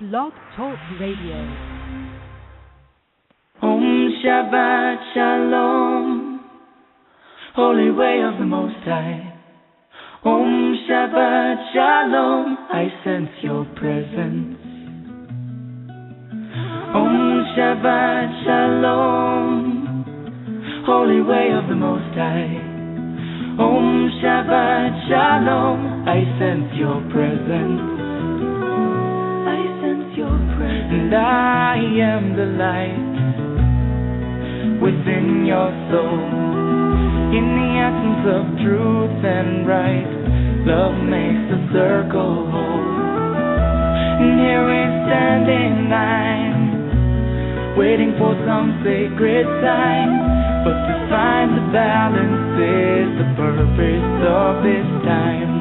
Blog Talk Radio. Om Shabbat Shalom, Holy Way of the Most High. Om Shabbat Shalom, I sense your presence. Om Shabbat Shalom, Holy Way of the Most High. Om Shabbat Shalom, I sense your presence. I sense your presence. And I am the light within your soul. In the essence of truth and right, love makes the circle whole. And here we stand in line, waiting for some sacred sign. But to find the balance is the purpose of this time.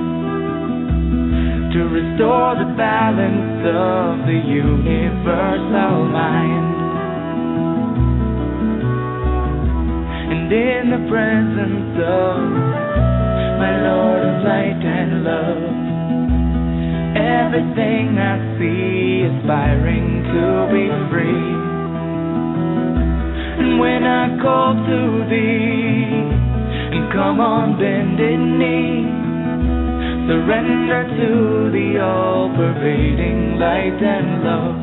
To restore the balance of the universal mind. And in the presence of my Lord of light and love, everything I see aspiring to be free. And when I call to thee, and come on bended knee, surrender to the all-pervading light and love.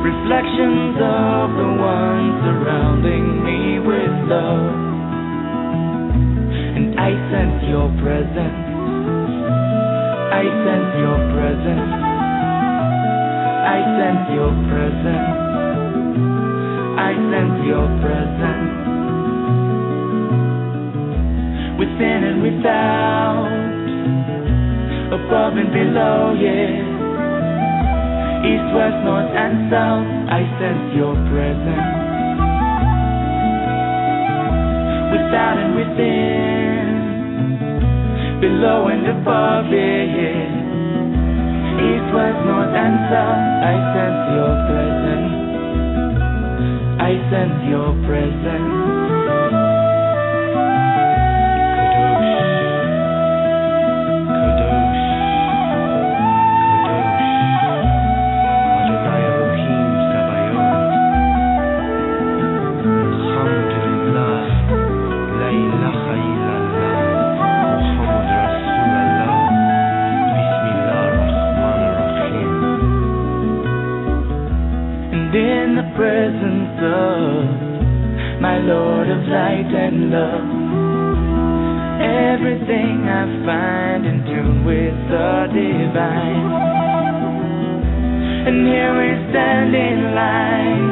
Reflections of the one surrounding me with love. And I sense your presence. I sense your presence. I sense your presence. I sense your presence. Within and without, above and below, yeah. East, west, north, and south, I sense your presence. Without and within, below and above, yeah. East, west, north, and south, I sense your presence. I sense your presence. Presence of my Lord of light and love, everything I find in tune with the divine. And here we stand in line,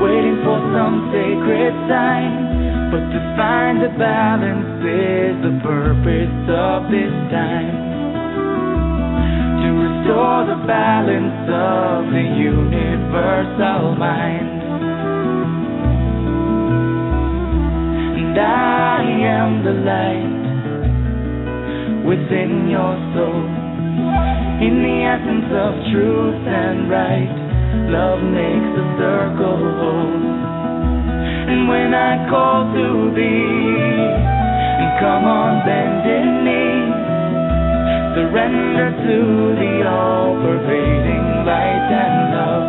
waiting for some sacred sign. But to find the balance is the purpose of this time. Restore the balance of the universal mind. And I am the light within your soul. In the essence of truth and right, love makes the circle whole. And when I call to thee, and come on bended knee, surrender to the all-pervading light and love.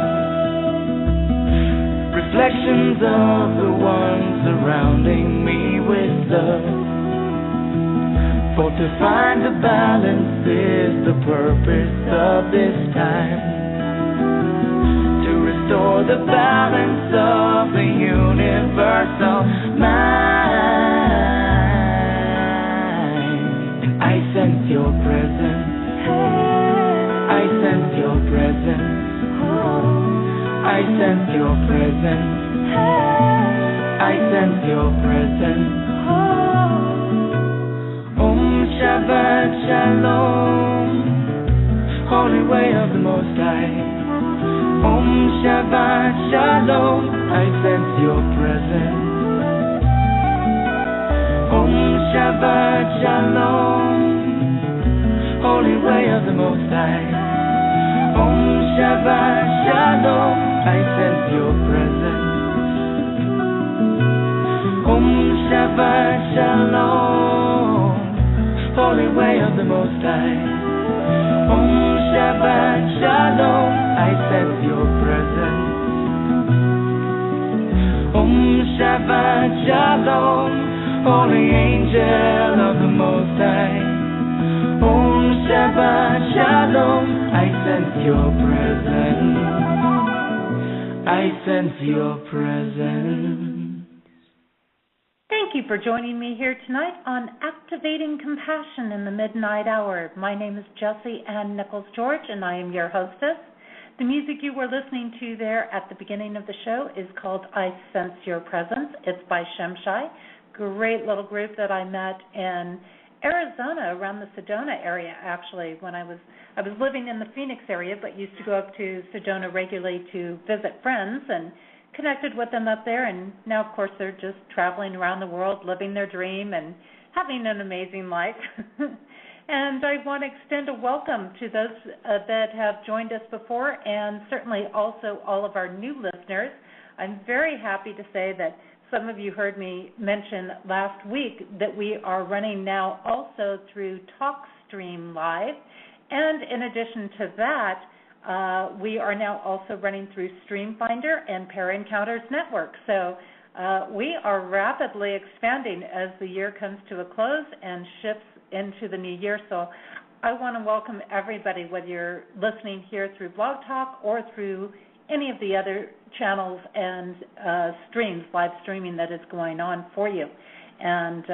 Reflections of the one surrounding me with love. For to find the balance is the purpose of this time. To restore the balance of the universal mind. And I sense your presence. I sense your presence. I sense your presence. I sense your presence. Om Shabbat Shalom, Holy Way of the Most High. Om Shabbat Shalom, I sense your presence. Om Shabbat Shalom, Holy Way of the Most High. Om Shabbat Shalom, I sense your presence. Om Shabbat Shalom, Holy Way of the Most High. Om Shabbat Shalom, holy angel of the Most High. Om Shabbat Shalom, I sense your presence. I sense your presence. Thank you for joining me here tonight on Activating Compassion in the Midnight Hour. My name is Jessie Ann Nichols George, and I am your hostess. The music you were listening to there at the beginning of the show is called I Sense Your Presence. It's by Shimshai, great little group that I met in Arizona, around the Sedona area, actually, when I was living in the Phoenix area, but used to go up to Sedona regularly to visit friends and connected with them up there. And now, of course, they're just traveling around the world, living their dream and having an amazing life. And I want to extend a welcome to those that have joined us before, and certainly also all of our new listeners. I'm very happy to say that some of you heard me mention last week that we are running now also through TalkStream Live, and in addition to that, we are now also running through StreamFinder and Pair Encounters Network. So we are rapidly expanding as the year comes to a close and shifts into the new year. So I want to welcome everybody, whether you're listening here through Blog Talk or through any of the other channels and streams, live streaming that is going on for you. And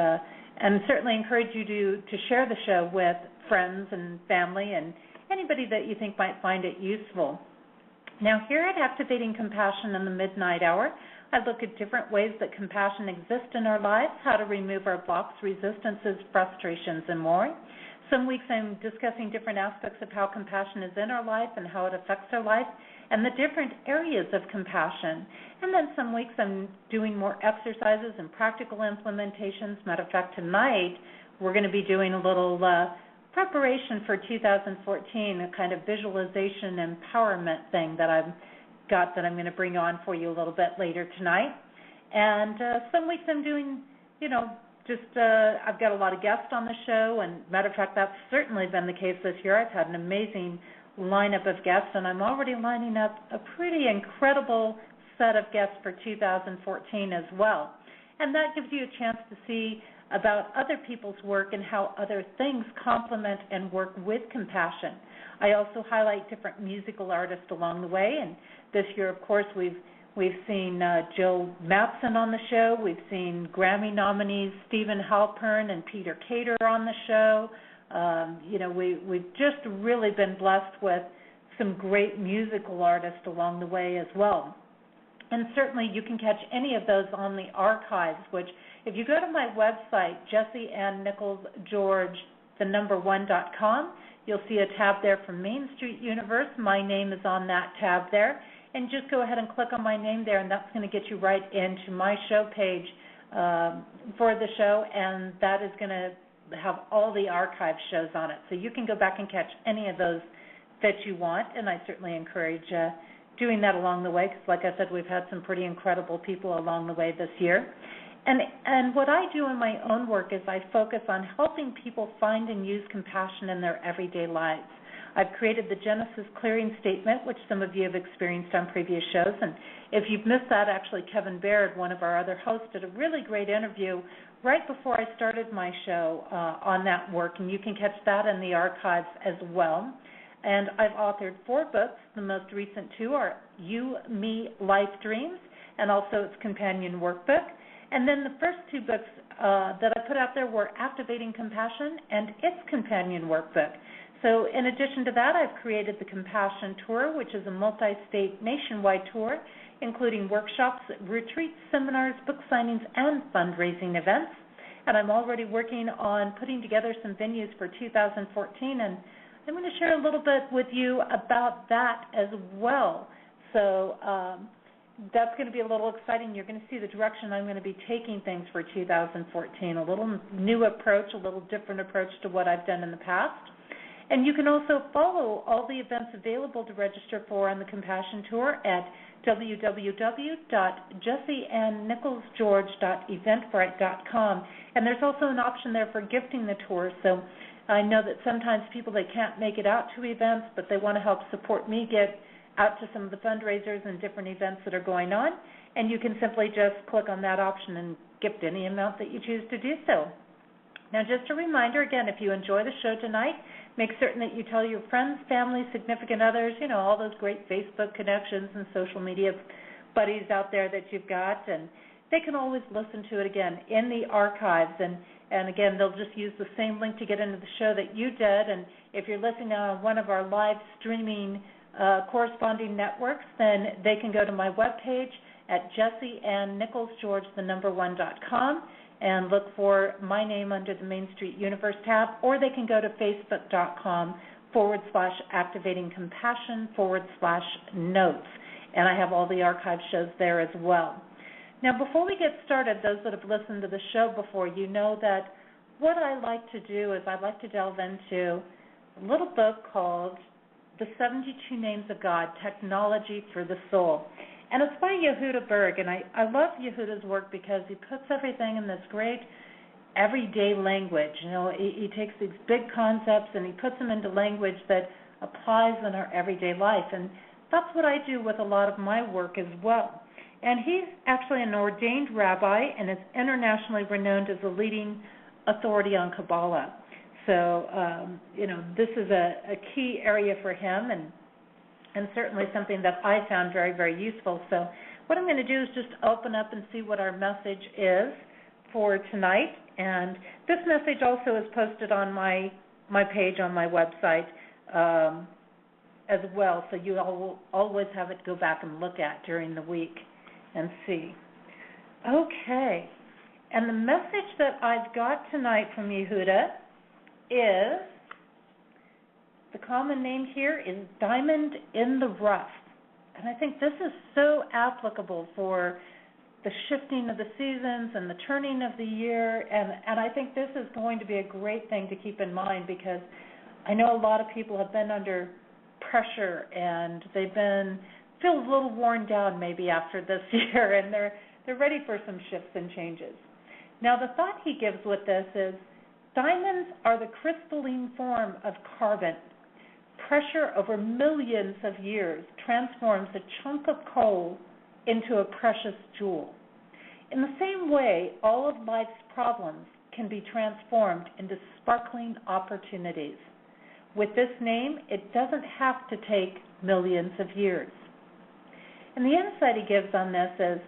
certainly encourage you to share the show with friends and family and anybody that you think might find it useful. Now, here at Activating Compassion in the Midnight Hour, I look at different ways that compassion exists in our lives, how to remove our blocks, resistances, frustrations, and more. Some weeks I'm discussing different aspects of how compassion is in our life and how it affects our life and the different areas of compassion. And then some weeks I'm doing more exercises and practical implementations. Matter of fact, tonight we're going to be doing a little preparation for 2014, a kind of visualization empowerment thing that I'm going to bring on for you a little bit later tonight. And some weeks I'm doing, I've got a lot of guests on the show, and matter of fact, that's certainly been the case this year. I've had an amazing lineup of guests, and I'm already lining up a pretty incredible set of guests for 2014 as well. And that gives you a chance to see about other people's work and how other things complement and work with compassion. I also highlight different musical artists along the way, and this year, of course, we've seen Jill Mattson on the show. We've seen Grammy nominees Steven Halpern and Peter Cater on the show. We've just really been blessed with some great musical artists along the way as well. And certainly you can catch any of those on the archives, which if you go to my website, JessieAnnNicholsGeorge1.com, you'll see a tab there from Main Street Universe. My name is on that tab there. And just go ahead and click on my name there, and that's going to get you right into my show page for the show, and that is going to have all the archive shows on it. So you can go back and catch any of those that you want, and I certainly encourage doing that along the way because, like I said, we've had some pretty incredible people along the way this year. And what I do in my own work is I focus on helping people find and use compassion in their everyday lives. I've created the Genesis Clearing Statement, which some of you have experienced on previous shows. And if you've missed that, actually, Kevin Baird, one of our other hosts, did a really great interview right before I started my show on that work, and you can catch that in the archives as well. And I've authored 4 books. The most recent 2 are You, Me, Life Dreams, and also its companion workbook. And then the first 2 books that I put out there were Activating Compassion and its companion workbook. So in addition to that, I've created the Compassion Tour, which is a multi-state nationwide tour, including workshops, retreats, seminars, book signings, and fundraising events. And I'm already working on putting together some venues for 2014, and I'm going to share a little bit with you about that as well. So that's going to be a little exciting. You're going to see the direction I'm going to be taking things for 2014, a little new approach, a little different approach to what I've done in the past. And you can also follow all the events available to register for on the Compassion Tour at www.jessieannicholsgeorge.eventbrite.com. And there's also an option there for gifting the tour. So I know that sometimes people, they can't make it out to events, but they want to help support me get out to some of the fundraisers and different events that are going on. And you can simply just click on that option and gift any amount that you choose to do so. Now, just a reminder, again, if you enjoy the show tonight, make certain that you tell your friends, family, significant others, all those great Facebook connections and social media buddies out there that you've got, and they can always listen to it again in the archives. And again, they'll just use the same link to get into the show that you did. And if you're listening on one of our live streaming corresponding networks, then they can go to my webpage at JessieAnnNicholsGeorge1.com and look for my name under the Main Street Universe tab, or they can go to Facebook.com/activatingcompassion/notes. And I have all the archive shows there as well. Now, before we get started, those that have listened to the show before, you know that what I like to do is I like to delve into a little book called The 72 Names of God, Technology for the Soul. And it's by Yehuda Berg, and I love Yehuda's work because he puts everything in this great everyday language. He takes these big concepts and he puts them into language that applies in our everyday life. And that's what I do with a lot of my work as well. And he's actually an ordained rabbi and is internationally renowned as a leading authority on Kabbalah. So, this is a key area for him and certainly something that I found very, very useful. So what I'm going to do is just open up and see what our message is for tonight. And this message also is posted on my page on my website as well, so you all will always have it to go back and look at during the week and see. Okay, and the message that I've got tonight from Yehuda is, the common name here is Diamond in the Rough. And I think this is so applicable for the shifting of the seasons and the turning of the year. And I think this is going to be a great thing to keep in mind, because I know a lot of people have been under pressure and they've feel a little worn down maybe after this year, and they're ready for some shifts and changes. Now, the thought he gives with this is, diamonds are the crystalline form of carbon. Pressure over millions of years transforms a chunk of coal into a precious jewel. In the same way, all of life's problems can be transformed into sparkling opportunities. With this name, it doesn't have to take millions of years. And the insight he gives on this is,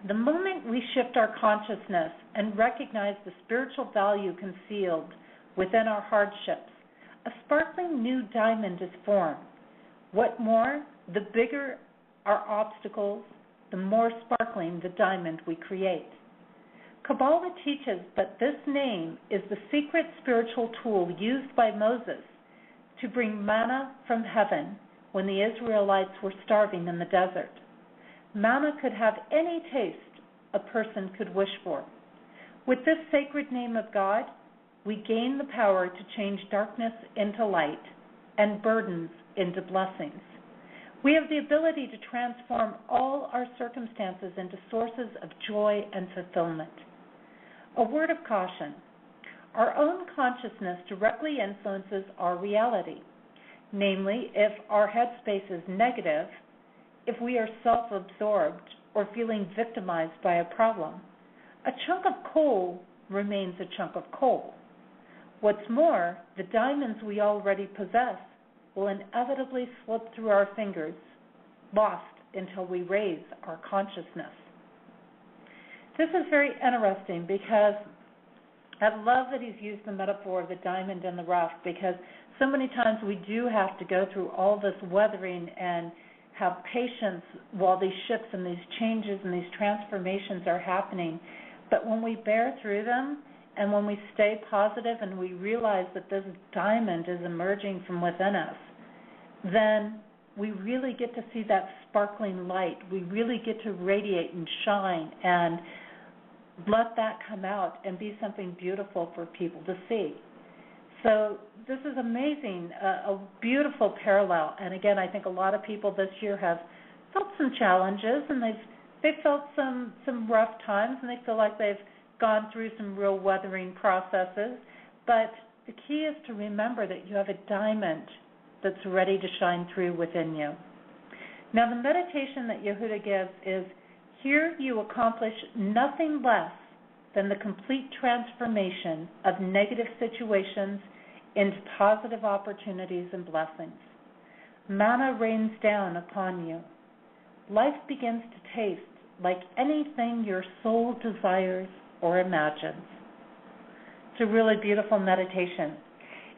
the moment we shift our consciousness and recognize the spiritual value concealed within our hardships, a sparkling new diamond is formed. What more, the bigger our obstacles, the more sparkling the diamond we create. Kabbalah teaches that this name is the secret spiritual tool used by Moses to bring manna from heaven when the Israelites were starving in the desert. Manna could have any taste a person could wish for. With this sacred name of God, we gain the power to change darkness into light and burdens into blessings. We have the ability to transform all our circumstances into sources of joy and fulfillment. A word of caution. Our own consciousness directly influences our reality. Namely, if our headspace is negative, if we are self-absorbed or feeling victimized by a problem, a chunk of coal remains a chunk of coal. What's more, the diamonds we already possess will inevitably slip through our fingers, lost until we raise our consciousness. This is very interesting because I love that he's used the metaphor of the diamond in the rough, because so many times we do have to go through all this weathering and have patience while these shifts and these changes and these transformations are happening. But when we bear through them and when we stay positive and we realize that this diamond is emerging from within us, then we really get to see that sparkling light. We really get to radiate and shine and let that come out and be something beautiful for people to see. So this is amazing, a beautiful parallel. And again, I think a lot of people this year have felt some challenges, and they've felt some rough times, and they feel like they've gone through some real weathering processes. But the key is to remember that you have a diamond that's ready to shine through within you. Now, the meditation that Yehuda gives is Here you accomplish nothing less than the complete transformation of negative situations into positive opportunities and blessings. Manna rains down upon you. Life begins to taste like anything your soul desires or imagines. It's a really beautiful meditation.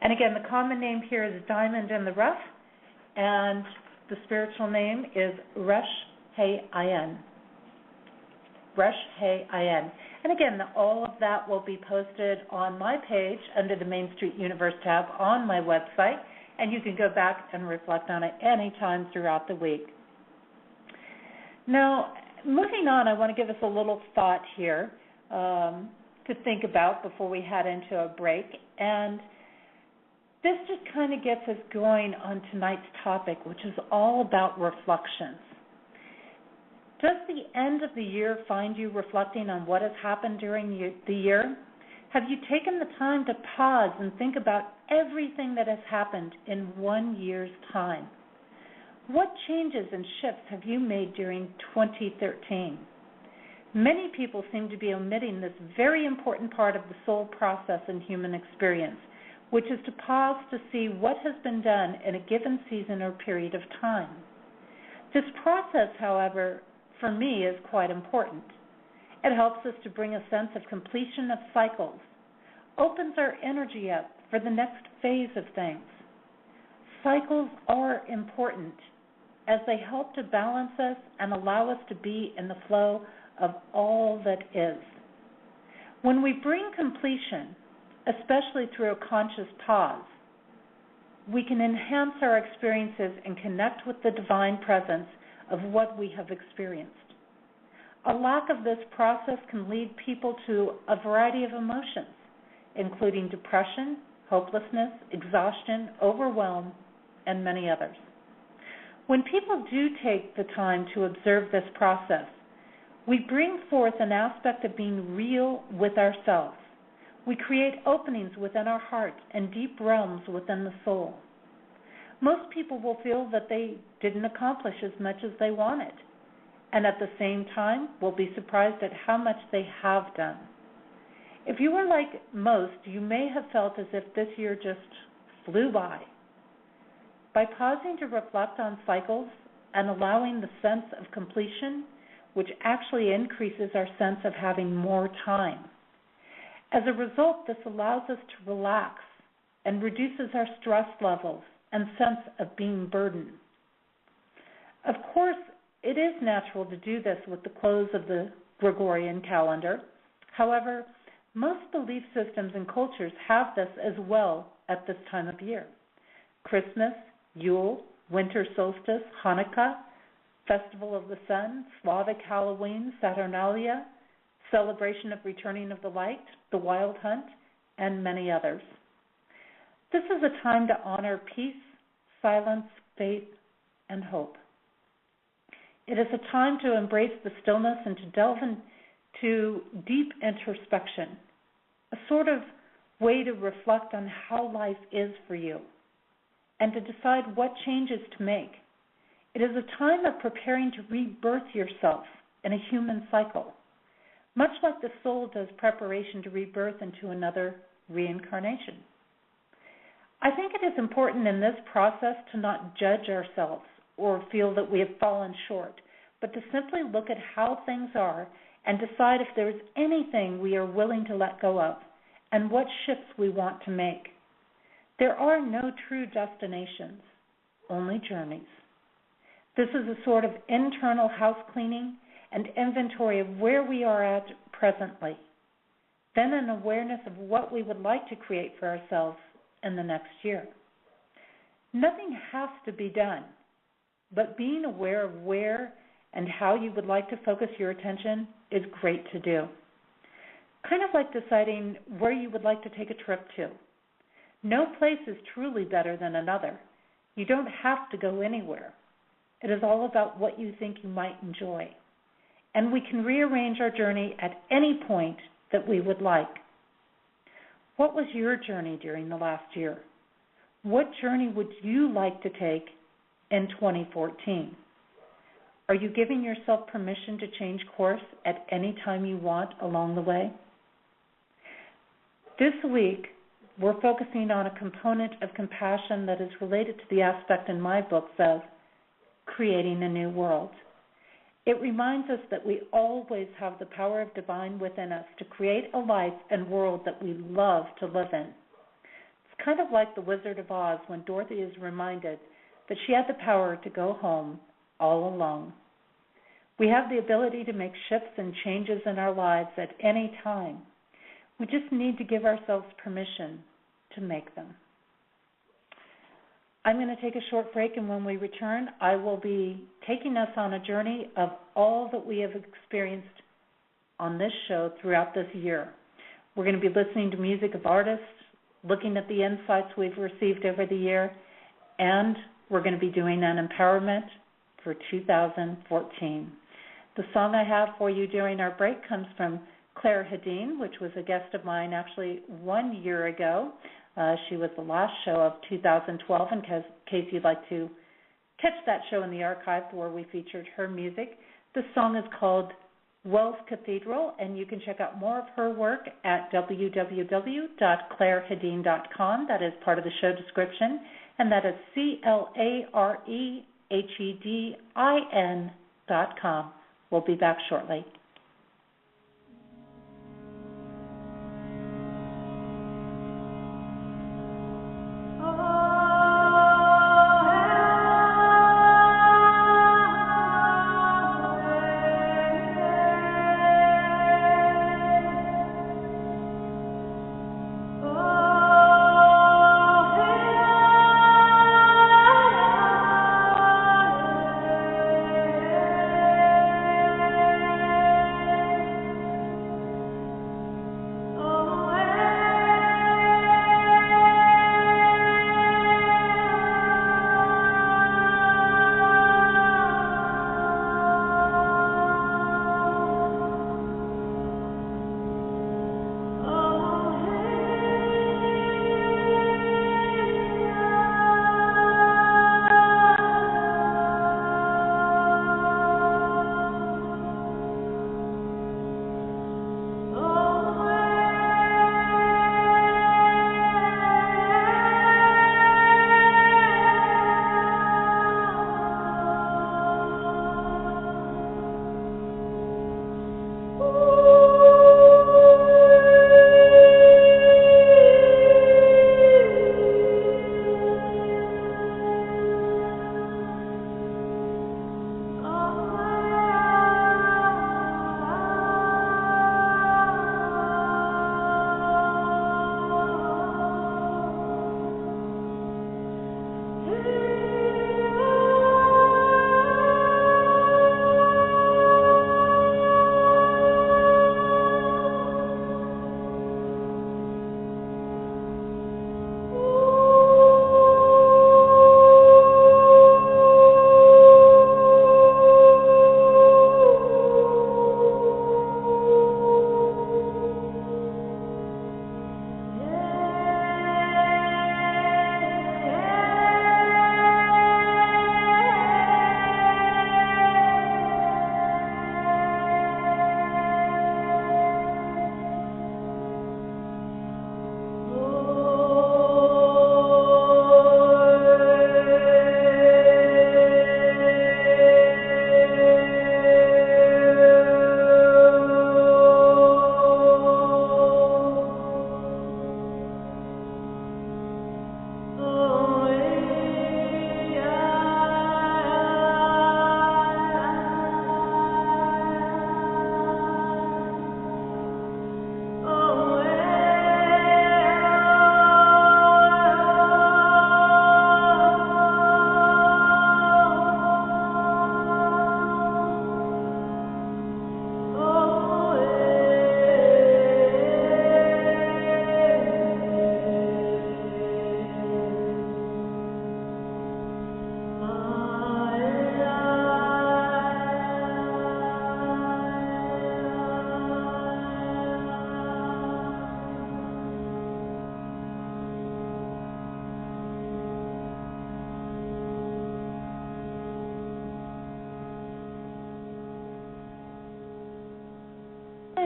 And again, the common name here is Diamond in the Rough, and the spiritual name is Resh Hayin. Resh Hayin. And again, all of that will be posted on my page under the Main Street Universe tab on my website, and you can go back and reflect on it any time throughout the week. Now, moving on, I want to give us a little thought here to think about before we head into a break. And this just kind of gets us going on tonight's topic, which is all about reflections. Does the end of the year find you reflecting on what has happened during the year? Have you taken the time to pause and think about everything that has happened in 1 year's time? What changes and shifts have you made during 2013? Many people seem to be omitting this very important part of the soul process in human experience, which is to pause to see what has been done in a given season or period of time. This process, however, for me, is quite important. It helps us to bring a sense of completion of cycles, opens our energy up for the next phase of things. Cycles are important as they help to balance us and allow us to be in the flow of all that is. When we bring completion, especially through a conscious pause, we can enhance our experiences and connect with the divine presence of what we have experienced. A lack of this process can lead people to a variety of emotions, including depression, hopelessness, exhaustion, overwhelm, and many others. When people do take the time to observe this process, we bring forth an aspect of being real with ourselves. We create openings within our heart and deep realms within the soul. Most people will feel that they didn't accomplish as much as they wanted, and at the same time will be surprised at how much they have done. If you are like most, you may have felt as if this year just flew by. By pausing to reflect on cycles and allowing the sense of completion, which actually increases our sense of having more time. As a result, this allows us to relax and reduces our stress levels and sense of being burdened. Of course, it is natural to do this with the close of the Gregorian calendar. However, most belief systems and cultures have this as well at this time of year. Christmas, Yule, winter solstice, Hanukkah, Festival of the Sun, Slavic Halloween, Saturnalia, celebration of returning of the light, the Wild Hunt, and many others. This is a time to honor peace, silence, faith, and hope. It is a time to embrace the stillness and to delve into deep introspection, a sort of way to reflect on how life is for you and to decide what changes to make. It is a time of preparing to rebirth yourself in a human cycle, much like the soul does preparation to rebirth into another reincarnation. I think it is important in this process to not judge ourselves or feel that we have fallen short, but to simply look at how things are and decide if there is anything we are willing to let go of and what shifts we want to make. There are no true destinations, only journeys. This is a sort of internal house cleaning and inventory of where we are at presently, then an awareness of what we would like to create for ourselves in the next year. Nothing has to be done, but being aware of where and how you would like to focus your attention is great to do. Kind of like deciding where you would like to take a trip to. No place is truly better than another. You don't have to go anywhere. It is all about what you think you might enjoy. And we can rearrange our journey at any point that we would like. What was your journey during the last year? What journey would you like to take in 2014? Are you giving yourself permission to change course at any time you want along the way? This week, we're focusing on a component of compassion that is related to the aspect in my books of creating a new world. It reminds us that we always have the power of divine within us to create a life and world that we love to live in. It's kind of like the Wizard of Oz when Dorothy is reminded that she had the power to go home all alone. We have the ability to make shifts and changes in our lives at any time. We just need to give ourselves permission to make them. I'm going to take a short break, and when we return, I will be taking us on a journey of all that we have experienced on this show throughout this year. We're going to be listening to music of artists, looking at the insights we've received over the year, and we're going to be doing an empowerment for 2014. The song I have for you during our break comes from Clare Hedin, which was a guest of mine actually 1 year ago. She was the last show of 2012, in case you'd like to catch that show in the archive where we featured her music. This song is called Wells Cathedral, and you can check out more of her work at www.clarehedin.com. That is part of the show description, and that is CLAREHEDIN.com. We'll be back shortly.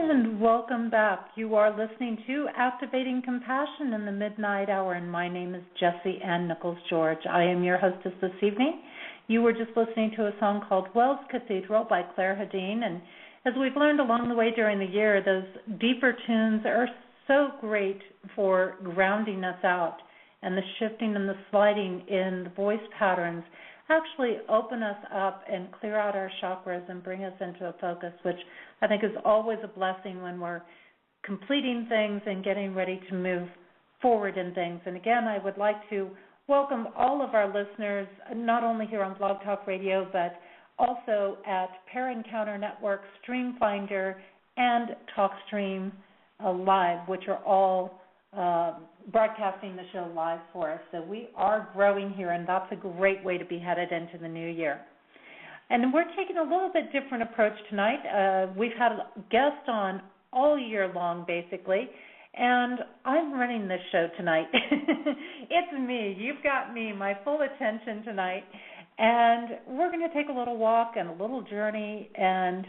And welcome back. You are listening to Activating Compassion in the Midnight Hour, and my name is Jessie Ann Nichols George. I am your hostess this evening. You were just listening to a song called Wells Cathedral by Clare Hedin, and as we've learned along the way during the year, those deeper tunes are so great for grounding us out, and the shifting and the sliding in the voice patterns actually open us up and clear out our chakras and bring us into a focus, which I think is always a blessing when we're completing things and getting ready to move forward in things. And again, I would like to welcome all of our listeners, not only here on Blog Talk Radio, but also at Pair Encounter Network, Streamfinder, and TalkStream Live, which are all broadcasting the show live for us. So we are growing here, and that's a great way to be headed into the new year. And we're taking a little bit different approach tonight. We've had guests on all year long, basically, and I'm running this show tonight. It's me. You've got me, my full attention tonight. And we're going to take a little walk and a little journey and,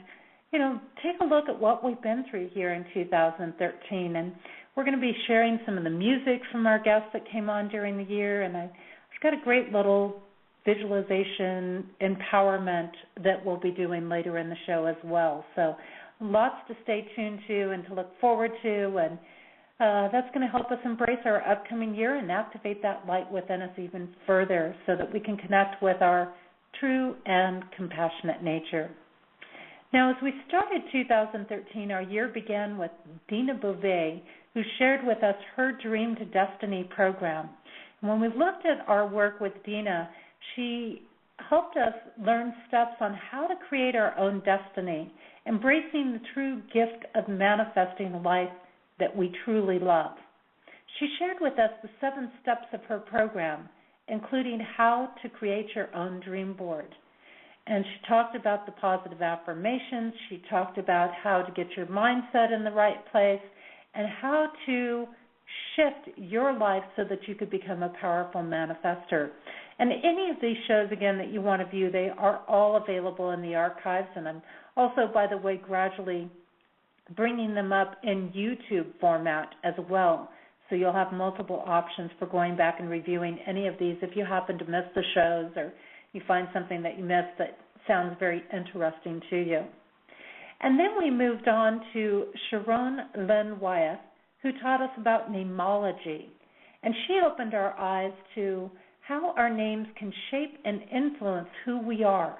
take a look at what we've been through here in 2013. And we're going to be sharing some of the music from our guests that came on during the year. And I've got a great little visualization empowerment that we'll be doing later in the show as well. So lots to stay tuned to and to look forward to. And that's going to help us embrace our upcoming year and activate that light within us even further so that we can connect with our true and compassionate nature. Now, as we started 2013, our year began with Dina Beauvais, who shared with us her Dream to Destiny program. And when we looked at our work with Dina, she helped us learn steps on how to create our own destiny, embracing the true gift of manifesting a life that we truly love. She shared with us the 7 steps of her program, including how to create your own dream board. And she talked about the positive affirmations. She talked about how to get your mindset in the right place and how to shift your life so that you could become a powerful manifester. And any of these shows, again, that you want to view, they are all available in the archives. And I'm also, by the way, gradually bringing them up in YouTube format as well. So you'll have multiple options for going back and reviewing any of these if you happen to miss the shows or you find something that you missed that sounds very interesting to you. And then we moved on to Sharon Lynn Wyeth, who taught us about namology. And she opened our eyes to how our names can shape and influence who we are.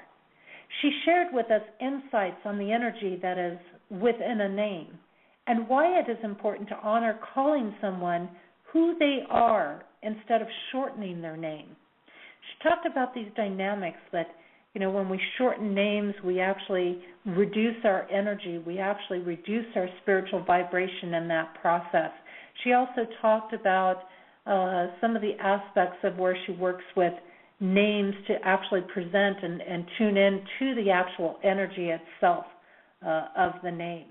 She shared with us insights on the energy that is within a name and why it is important to honor calling someone who they are instead of shortening their name. She talked about these dynamics that, when we shorten names, we actually reduce our energy. We actually reduce our spiritual vibration in that process. She also talked about some of the aspects of where she works with names to actually present and tune in to the actual energy itself of the name.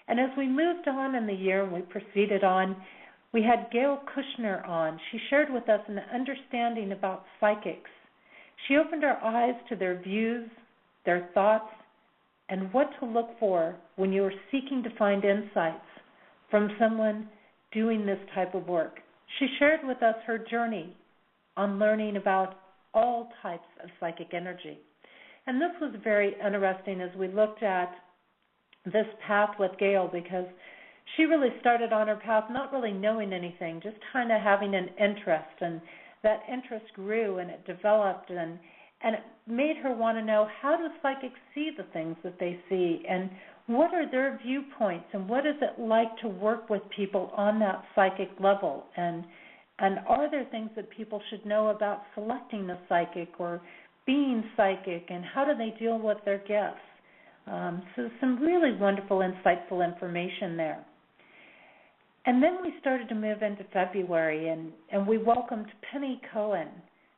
And as we moved on in the year and we proceeded on, we had Gail Kushner on. She shared with us an understanding about psychics. She opened our eyes to their views, their thoughts, and what to look for when you are seeking to find insights from someone doing this type of work. She shared with us her journey on learning about all types of psychic energy. And this was very interesting as we looked at this path with Gail, because she really started on her path not really knowing anything, just kind of having an interest, and that interest grew and it developed, and it made her want to know, how do psychics see the things that they see, and what are their viewpoints, and what is it like to work with people on that psychic level, and are there things that people should know about selecting a psychic or being psychic, and how do they deal with their gifts? So some really wonderful, insightful information there. And then we started to move into February, and we welcomed Penny Cohen,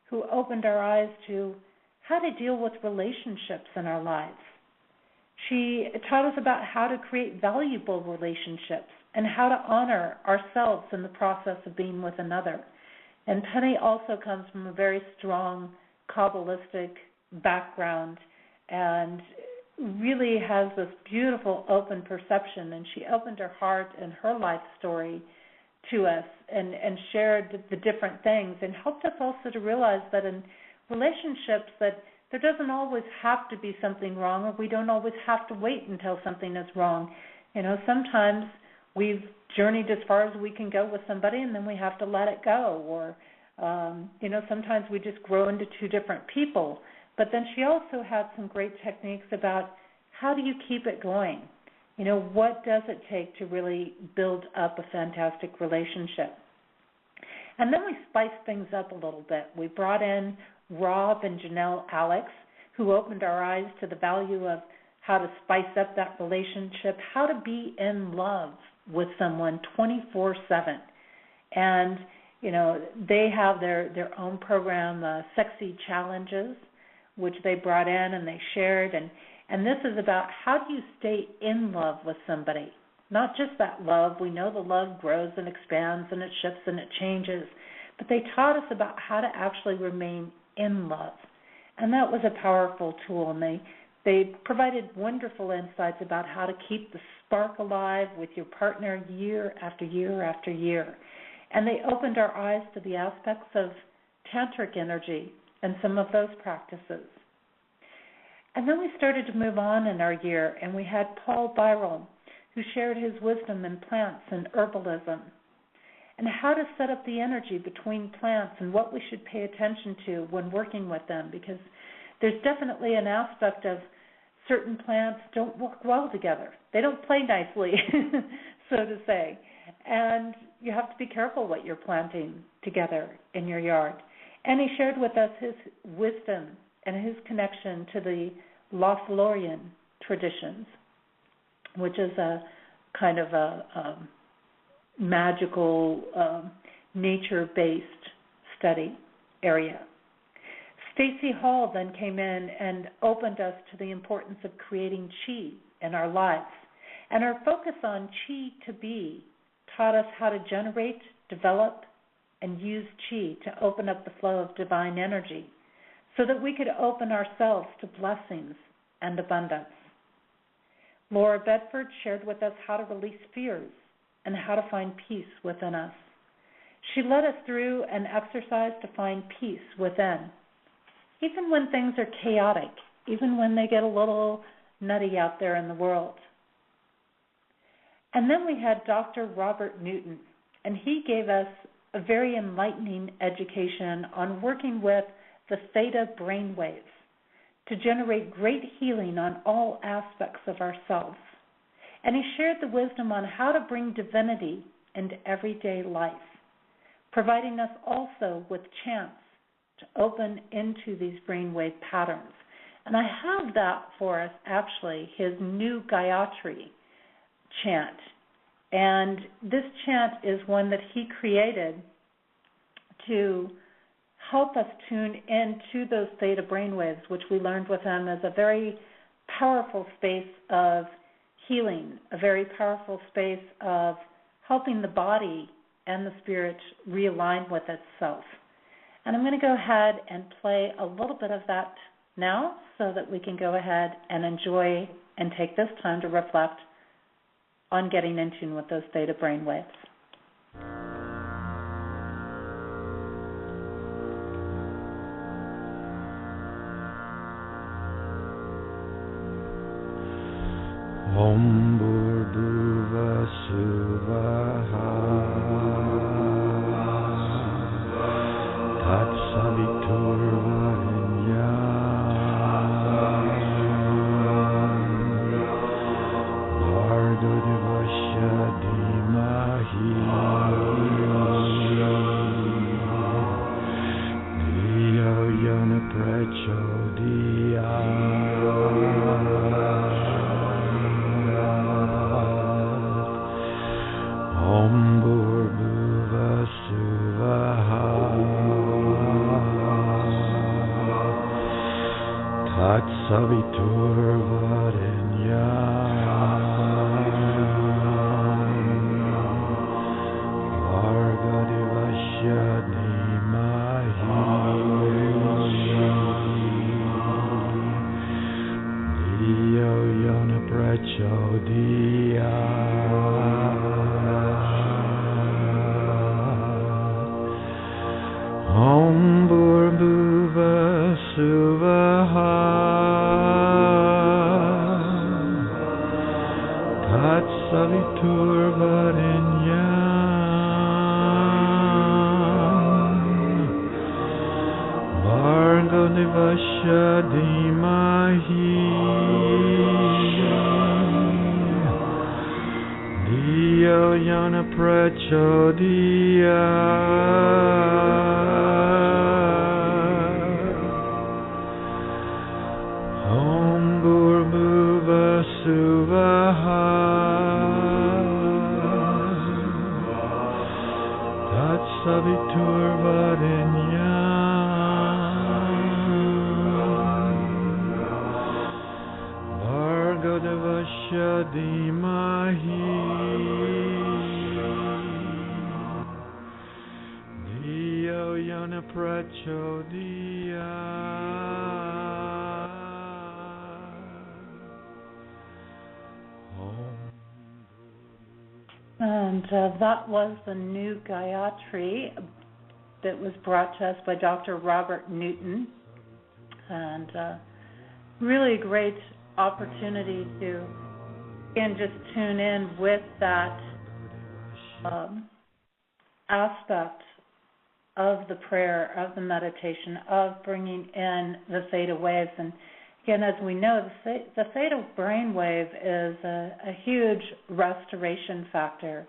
who opened our eyes to how to deal with relationships in our lives. She taught us about how to create valuable relationships and how to honor ourselves in the process of being with another. And Penny also comes from a very strong Kabbalistic background, and really has this beautiful open perception, and she opened her heart and her life story to us and shared the different things and helped us also to realize that in relationships that there doesn't always have to be something wrong, or we don't always have to wait until something is wrong. Sometimes we've journeyed as far as we can go with somebody and then we have to let it go, or sometimes we just grow into two different people. But then she also had some great techniques about how do you keep it going? What does it take to really build up a fantastic relationship? And then we spiced things up a little bit. We brought in Rob and Janelle Alex, who opened our eyes to the value of how to spice up that relationship, how to be in love with someone 24/7. And, they have their own program, Sexy Challenges, which they brought in and they shared. And this is about how do you stay in love with somebody? Not just that love. We know the love grows and expands and it shifts and it changes. But they taught us about how to actually remain in love. And that was a powerful tool. And they provided wonderful insights about how to keep the spark alive with your partner year after year after year. And they opened our eyes to the aspects of tantric energy and some of those practices. And then we started to move on in our year, and we had Paul Byral, who shared his wisdom in plants and herbalism, and how to set up the energy between plants and what we should pay attention to when working with them, because there's definitely an aspect of certain plants don't work well together. They don't play nicely, so to say. And you have to be careful what you're planting together in your yard. And he shared with us his wisdom and his connection to the Lothlorien traditions, which is a kind of a magical, nature-based study area. Stacey Hall then came in and opened us to the importance of creating chi in our lives. And our focus on chi to be taught us how to generate, develop, and use chi to open up the flow of divine energy so that we could open ourselves to blessings and abundance. Laura Bedford shared with us how to release fears and how to find peace within us. She led us through an exercise to find peace within, even when things are chaotic, even when they get a little nutty out there in the world. And then we had Dr. Robert Newton, and he gave us a very enlightening education on working with the theta brainwaves to generate great healing on all aspects of ourselves. And he shared the wisdom on how to bring divinity into everyday life, providing us also with chance to open into these brainwave patterns. And I have that for us, actually, his new Gayatri chant. And this chant is one that he created to help us tune into those theta brainwaves, which we learned with him as a very powerful space of healing, a very powerful space of helping the body and the spirit realign with itself. And I'm going to go ahead and play a little bit of that now so that we can go ahead and enjoy and take this time to reflect on getting in tune with those theta brainwaves. Om Bhurduva Suvaha Yo Dia Om Burbuva Suvaha Tat Savitur Varinyam Vargo Devasya Dhimahi Dio Yana Prachodya Om Bhurbuva Suvaha Tat Savitur Varenyam Vargo Devasya Dhimahi Dio Yana Prachodya. And that was the new Gayatri that was brought to us by Dr. Robert Newton. And really a great opportunity to, again, just tune in with that aspect of the prayer, of the meditation, of bringing in the theta waves. And again, as we know, the theta brainwave is a huge restoration factor.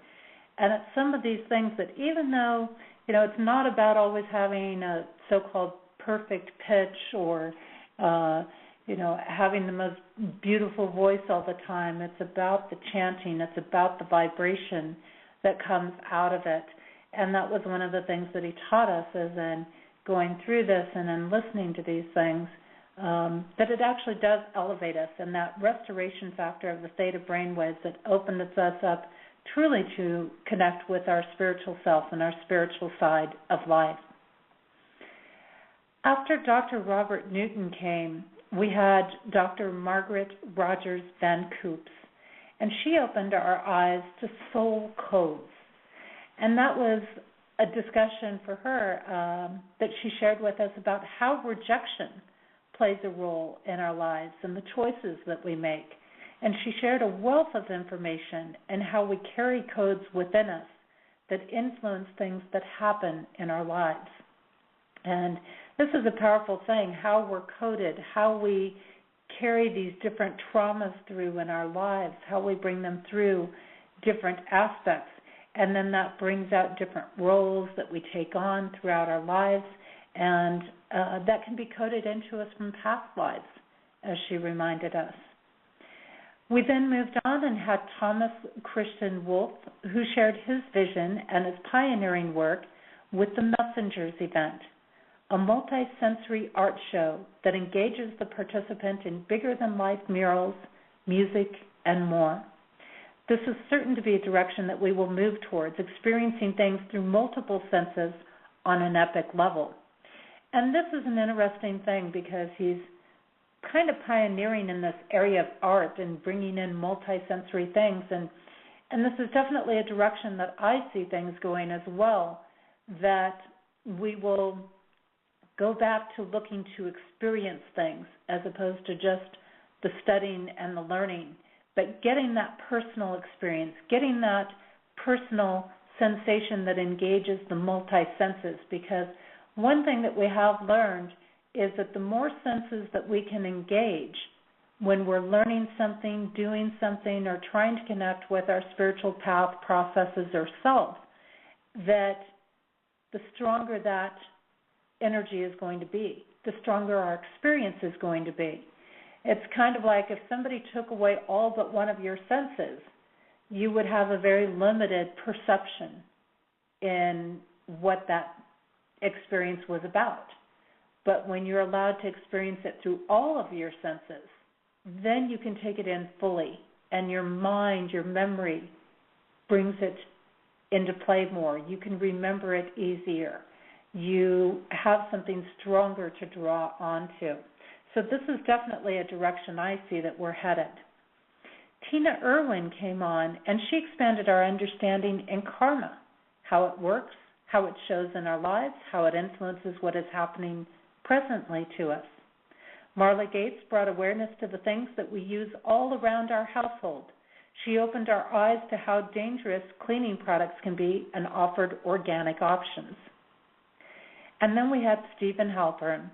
And it's some of these things that even though, it's not about always having a so-called perfect pitch or, having the most beautiful voice all the time. It's about the chanting. It's about the vibration that comes out of it. And that was one of the things that he taught us is in going through this and in listening to these things, that it actually does elevate us, and that restoration factor of the theta brainwaves that opens us up truly to connect with our spiritual self and our spiritual side of life. After Dr. Robert Newton came, we had Dr. Margaret Rogers Van Coops, and she opened our eyes to soul codes. And that was a discussion for her that she shared with us about how rejection plays a role in our lives and the choices that we make. And she shared a wealth of information and how we carry codes within us that influence things that happen in our lives. And this is a powerful thing, how we're coded, how we carry these different traumas through in our lives, how we bring them through different aspects. And then that brings out different roles that we take on throughout our lives. And that can be coded into us from past lives, as she reminded us. We then moved on and had Thomas Christian Wolfe, who shared his vision and his pioneering work with the Messengers event, a multi-sensory art show that engages the participant in bigger-than-life murals, music, and more. This is certain to be a direction that we will move towards, experiencing things through multiple senses on an epic level. And this is an interesting thing because he's kind of pioneering in this area of art and bringing in multi-sensory things. And this is definitely a direction that I see things going as well, that we will go back to looking to experience things as opposed to just the studying and the learning, but getting that personal experience, getting that personal sensation that engages the multi-senses, because one thing that we have learned is that the more senses that we can engage when we're learning something, doing something, or trying to connect with our spiritual path, processes, or self, that the stronger that energy is going to be, the stronger our experience is going to be. It's kind of like if somebody took away all but one of your senses, you would have a very limited perception in what that experience was about. But when you're allowed to experience it through all of your senses, then you can take it in fully, and your mind, your memory, brings it into play more. You can remember it easier. You have something stronger to draw onto. So this is definitely a direction I see that we're headed. Tina Irwin came on, and she expanded our understanding in karma, how it works, how it shows in our lives, how it influences what is happening presently to us. Marla Gates brought awareness to the things that we use all around our household. She opened our eyes to how dangerous cleaning products can be and offered organic options. And then we had Steven Halpern,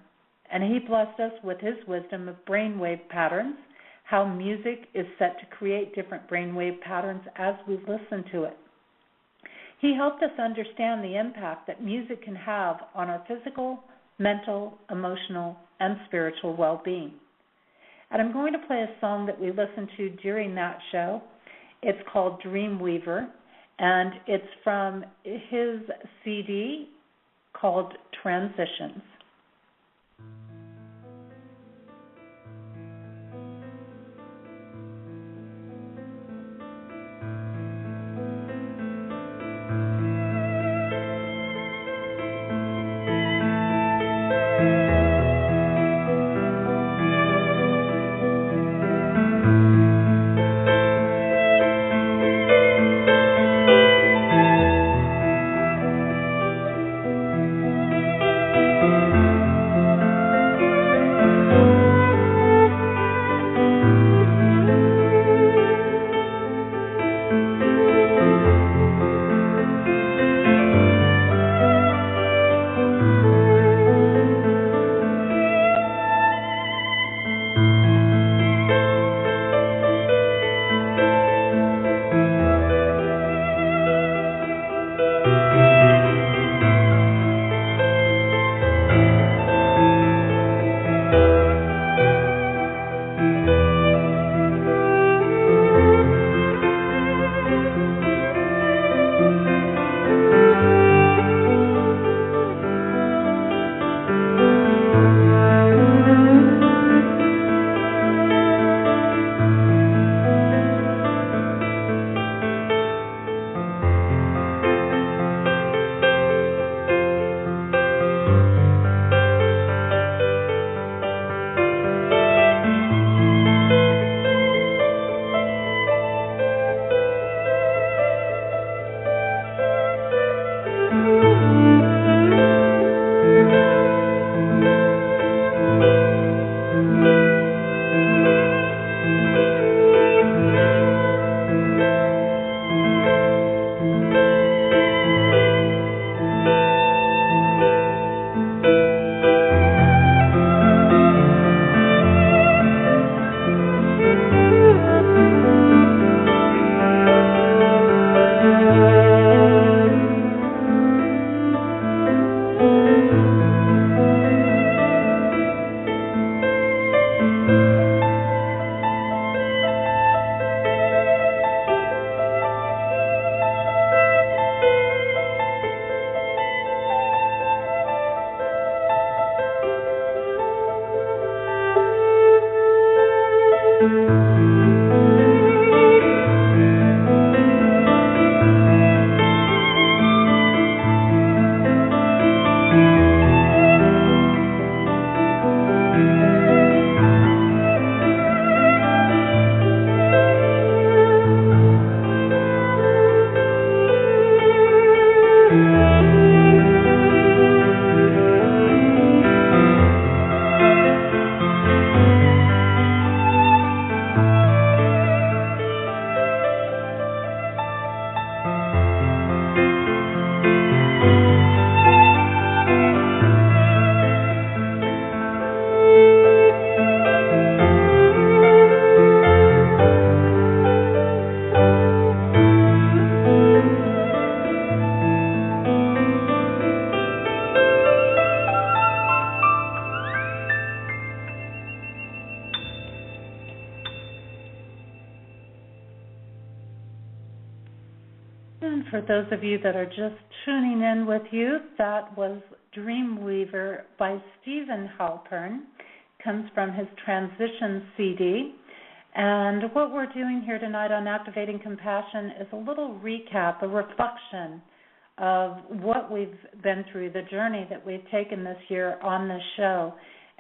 and he blessed us with his wisdom of brainwave patterns, how music is set to create different brainwave patterns as we listen to it. He helped us understand the impact that music can have on our physical, mental, emotional, and spiritual well-being. And I'm going to play a song that we listened to during that show. It's called Dreamweaver, and it's from his CD called Transitions. And for those of you that are just tuning in with you, that was Dreamweaver by Steven Halpern. Comes from his Transition CD. And what we're doing here tonight on Activating Compassion is a little recap, a reflection of what we've been through, the journey that we've taken this year on this show.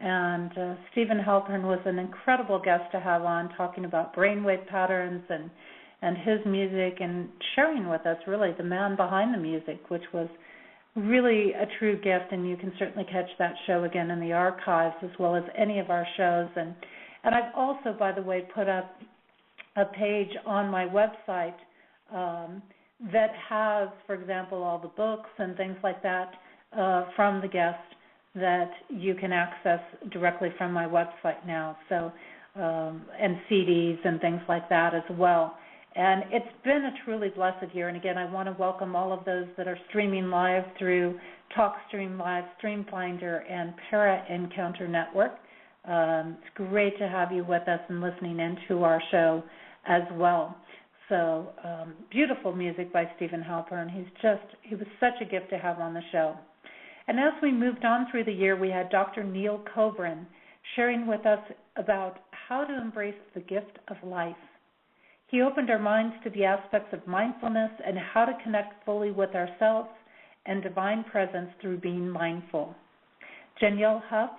And Steven Halpern was an incredible guest to have on, talking about brainwave patterns and his music, and sharing with us really the man behind the music, which was really a true gift. And you can certainly catch that show again in the archives, as well as any of our shows. And I've also, by the way, put up a page on my website that has, for example, all the books and things like that from the guest that you can access directly from my website now. So, and CDs and things like that as well. And it's been a truly blessed year. And again, I want to welcome all of those that are streaming live through TalkStream Live, StreamFinder, and Para Encounter Network. It's great to have you with us and listening into our show as well. So beautiful music by Steven Halpern. He was such a gift to have on the show. And as we moved on through the year, we had Dr. Neil Coburn sharing with us about how to embrace the gift of life. He opened our minds to the aspects of mindfulness and how to connect fully with ourselves and divine presence through being mindful. Danielle Huff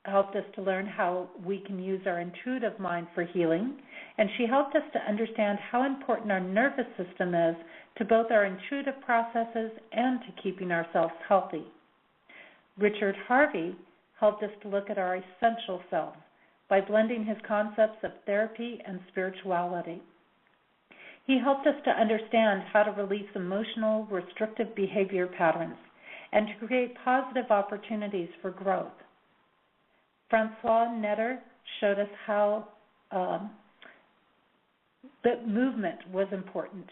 helped us to learn how we can use our intuitive mind for healing, and she helped us to understand how important our nervous system is to both our intuitive processes and to keeping ourselves healthy. Richard Harvey helped us to look at our essential self by blending his concepts of therapy and spirituality. He helped us to understand how to release emotional, restrictive behavior patterns and to create positive opportunities for growth. Francois Netter showed us how that movement was important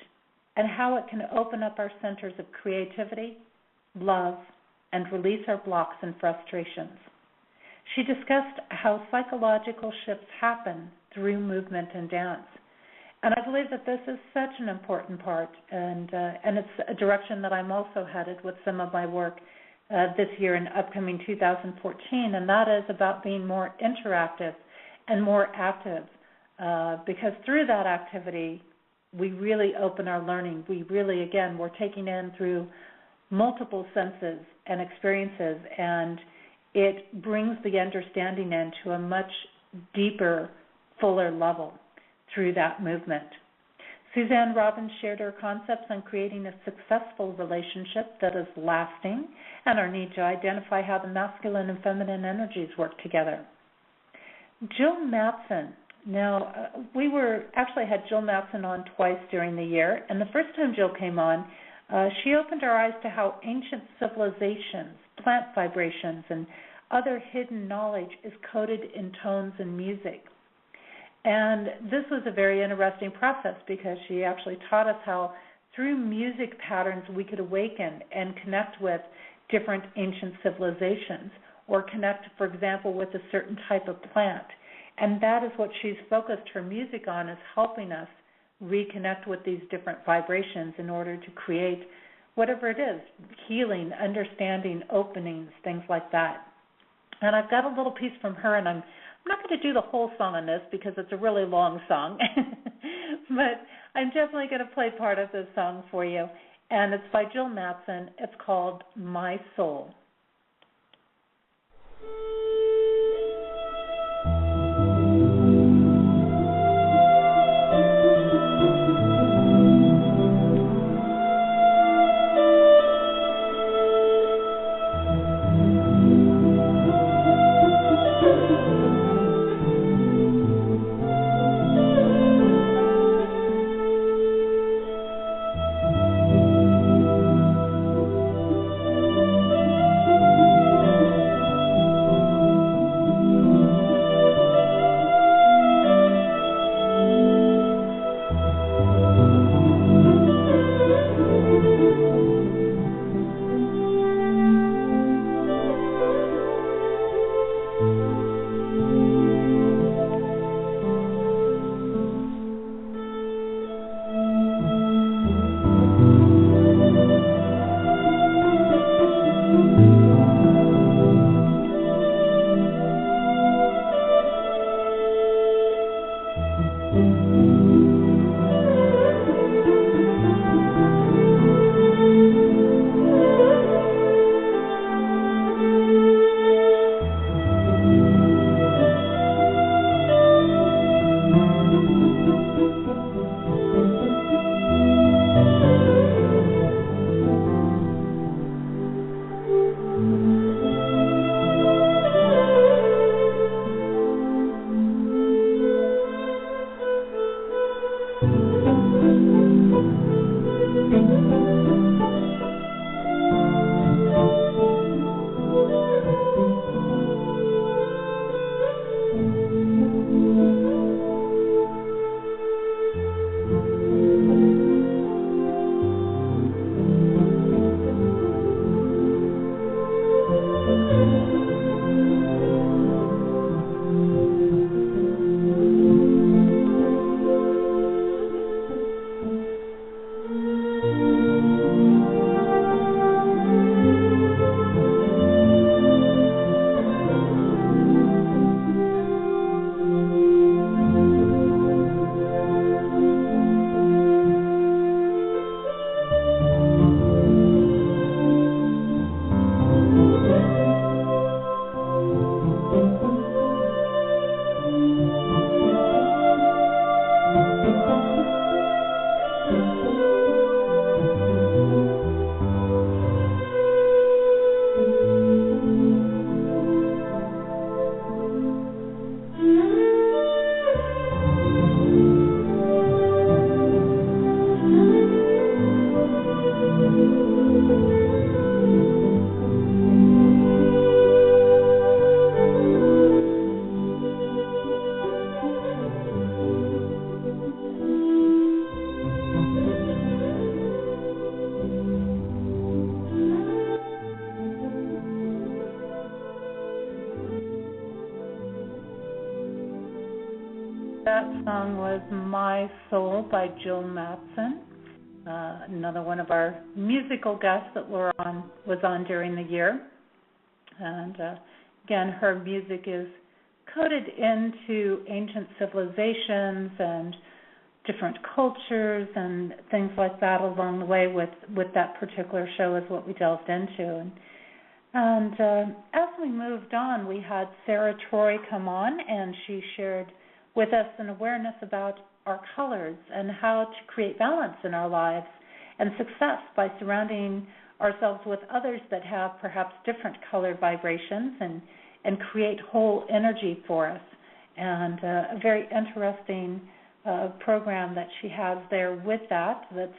and how it can open up our centers of creativity, love, and release our blocks and frustrations. She discussed how psychological shifts happen through movement and dance. And I believe that this is such an important part, and it's a direction that I'm also headed with some of my work this year in upcoming 2014, and that is about being more interactive and more active, because through that activity, we really open our learning. We really, again, we're taking in through multiple senses and experiences, and it brings the understanding into a much deeper, fuller level through that movement. Suzanne Robbins shared her concepts on creating a successful relationship that is lasting and our need to identify how the masculine and feminine energies work together. Jill Mattson. Now, we actually had Jill Mattson on twice during the year, and the first time Jill came on, she opened our eyes to how ancient civilizations, plant vibrations, and other hidden knowledge is coded in tones and music. And this was a very interesting process because she actually taught us how through music patterns we could awaken and connect with different ancient civilizations or connect, for example, with a certain type of plant. And that is what she's focused her music on, is helping us reconnect with these different vibrations in order to create whatever it is, healing, understanding, openings, things like that. And I've got a little piece from her, and I'm not going to do the whole song on this because it's a really long song, but I'm definitely going to play part of this song for you, and it's by Jill Mattson. It's called My Soul. That song was My Soul by Jill Mattson, another one of our musical guests that was on during the year. And again, her music is coded into ancient civilizations and different cultures and things like that along the way with that particular show is what we delved into. And as we moved on, we had Sarah Troy come on, and she shared with us an awareness about our colors and how to create balance in our lives and success by surrounding ourselves with others that have perhaps different color vibrations and create whole energy for us. And a very interesting program that she has there with that's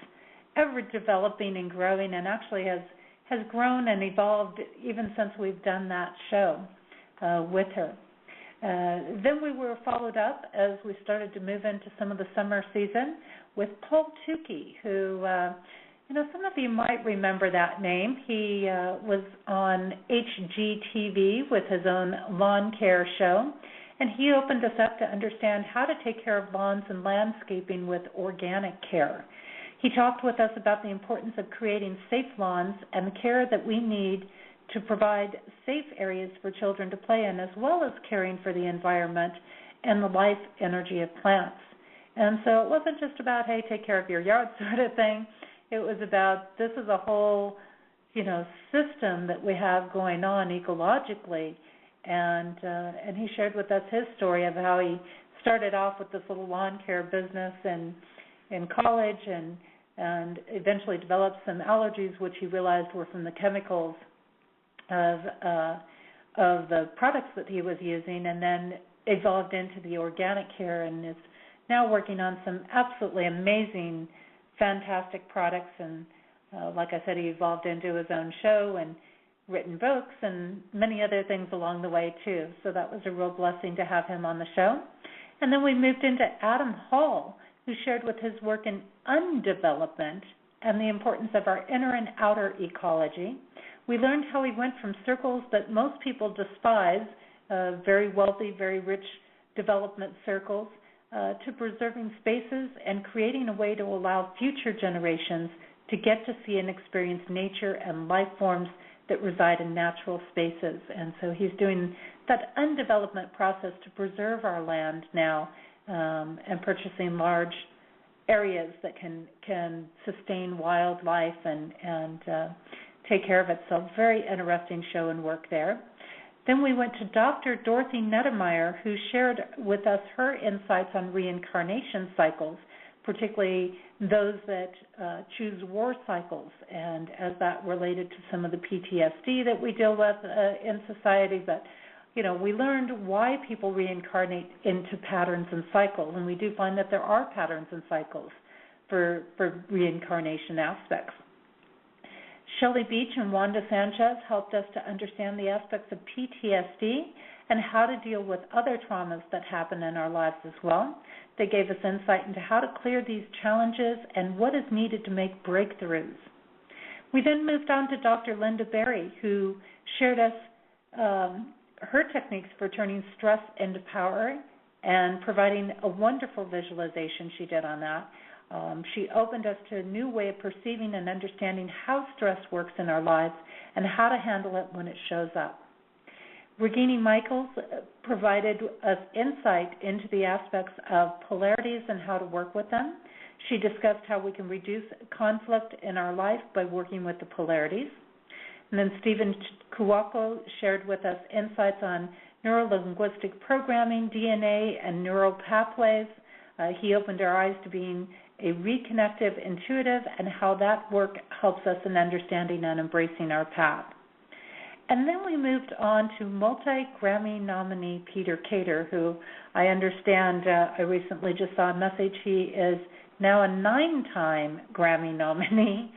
ever developing and growing, and actually has grown and evolved even since we've done that show with her. Then we were followed up as we started to move into some of the summer season with Paul Tukey, who, some of you might remember that name. He was on HGTV with his own lawn care show, and he opened us up to understand how to take care of lawns and landscaping with organic care. He talked with us about the importance of creating safe lawns and the care that we need to provide safe areas for children to play in, as well as caring for the environment and the life energy of plants. And so it wasn't just about, hey, take care of your yard sort of thing. It was about, this is a whole, system that we have going on ecologically. And he shared with us his story of how he started off with this little lawn care business in college and eventually developed some allergies, which he realized were from the chemicals of the products that he was using, and then evolved into the organic care, and is now working on some absolutely amazing, fantastic products. And like I said, he evolved into his own show and written books and many other things along the way too. So that was a real blessing to have him on the show. And then we moved into Adam Hall, who shared with his work in undevelopment and the importance of our inner and outer ecology. We learned how he went from circles that most people despise, very wealthy, very rich development circles, to preserving spaces and creating a way to allow future generations to get to see and experience nature and life forms that reside in natural spaces. And so he's doing that undevelopment process to preserve our land now, and purchasing large areas that can sustain wildlife and take care of it. So very interesting show and work there. Then we went to Dr. Dorothy Nettemeyer, who shared with us her insights on reincarnation cycles, particularly those that choose war cycles, and as that related to some of the PTSD that we deal with in society. But we learned why people reincarnate into patterns and cycles, and we do find that there are patterns and cycles for reincarnation aspects. Shelley Beach and Wanda Sanchez helped us to understand the aspects of PTSD and how to deal with other traumas that happen in our lives as well. They gave us insight into how to clear these challenges and what is needed to make breakthroughs. We then moved on to Dr. Linda Berry, who shared us her techniques for turning stress into power and providing a wonderful visualization she did on that. She opened us to a new way of perceiving and understanding how stress works in our lives and how to handle it when it shows up. Regina Michaels provided us insight into the aspects of polarities and how to work with them. She discussed how we can reduce conflict in our life by working with the polarities. And then Steven Kuwako shared with us insights on neuro-linguistic programming, DNA, and neural pathways. He opened our eyes to being a reconnective intuitive and how that work helps us in understanding and embracing our path. And then we moved on to multi-Grammy nominee Peter Cater, who I understand, I recently just saw a message, he is now a 9-time Grammy nominee,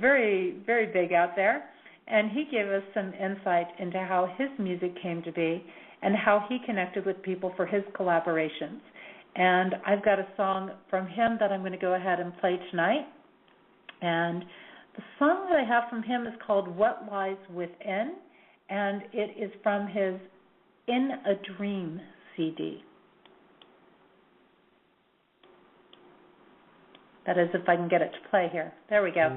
very, very big out there. And he gave us some insight into how his music came to be and how he connected with people for his collaborations. And I've got a song from him that I'm going to go ahead and play tonight. And the song that I have from him is called What Lies Within, and it is from his In a Dream CD. That is, if I can get it to play here. There we go.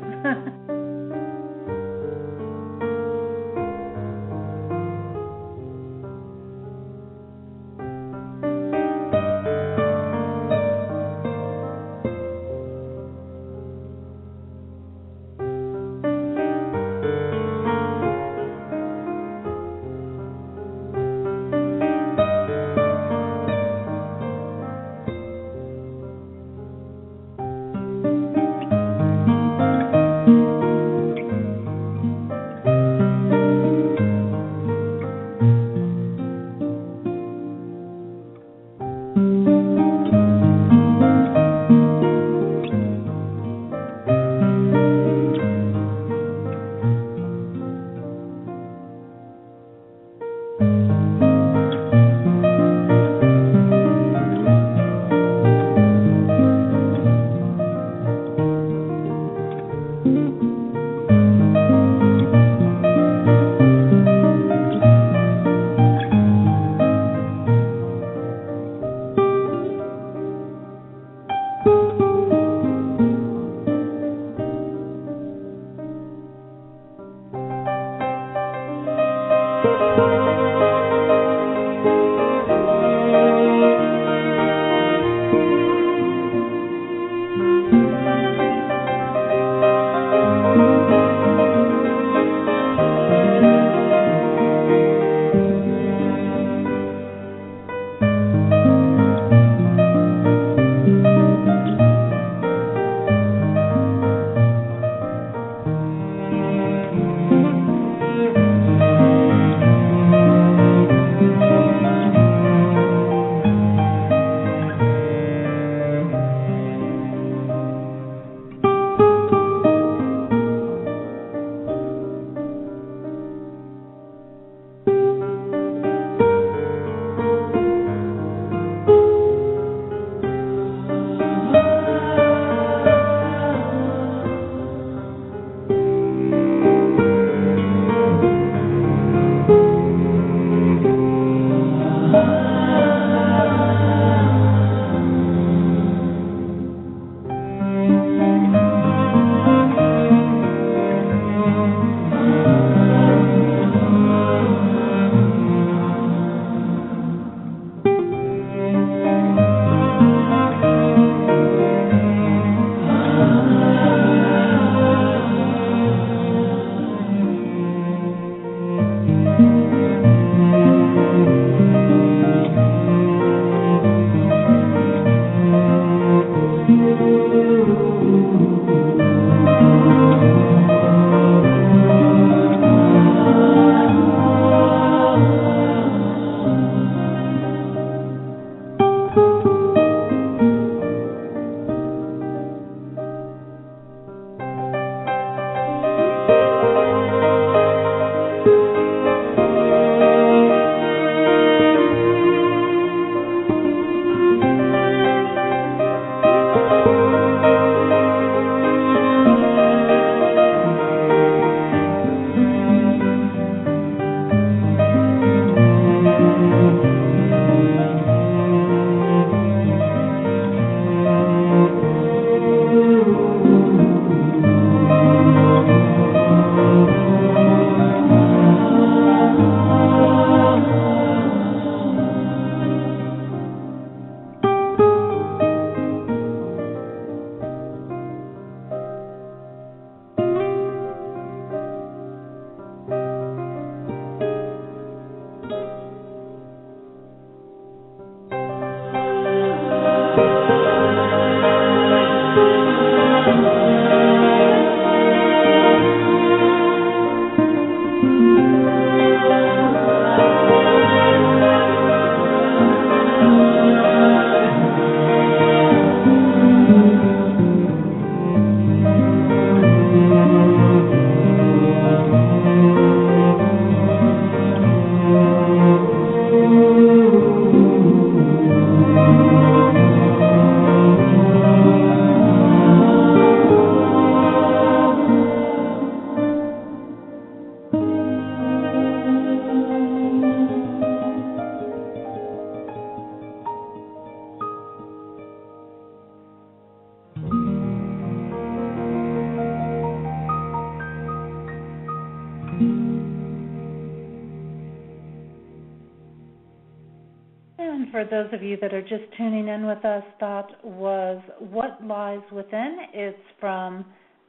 And for those of you that are just tuning in with us, that was What Lies Within. It's from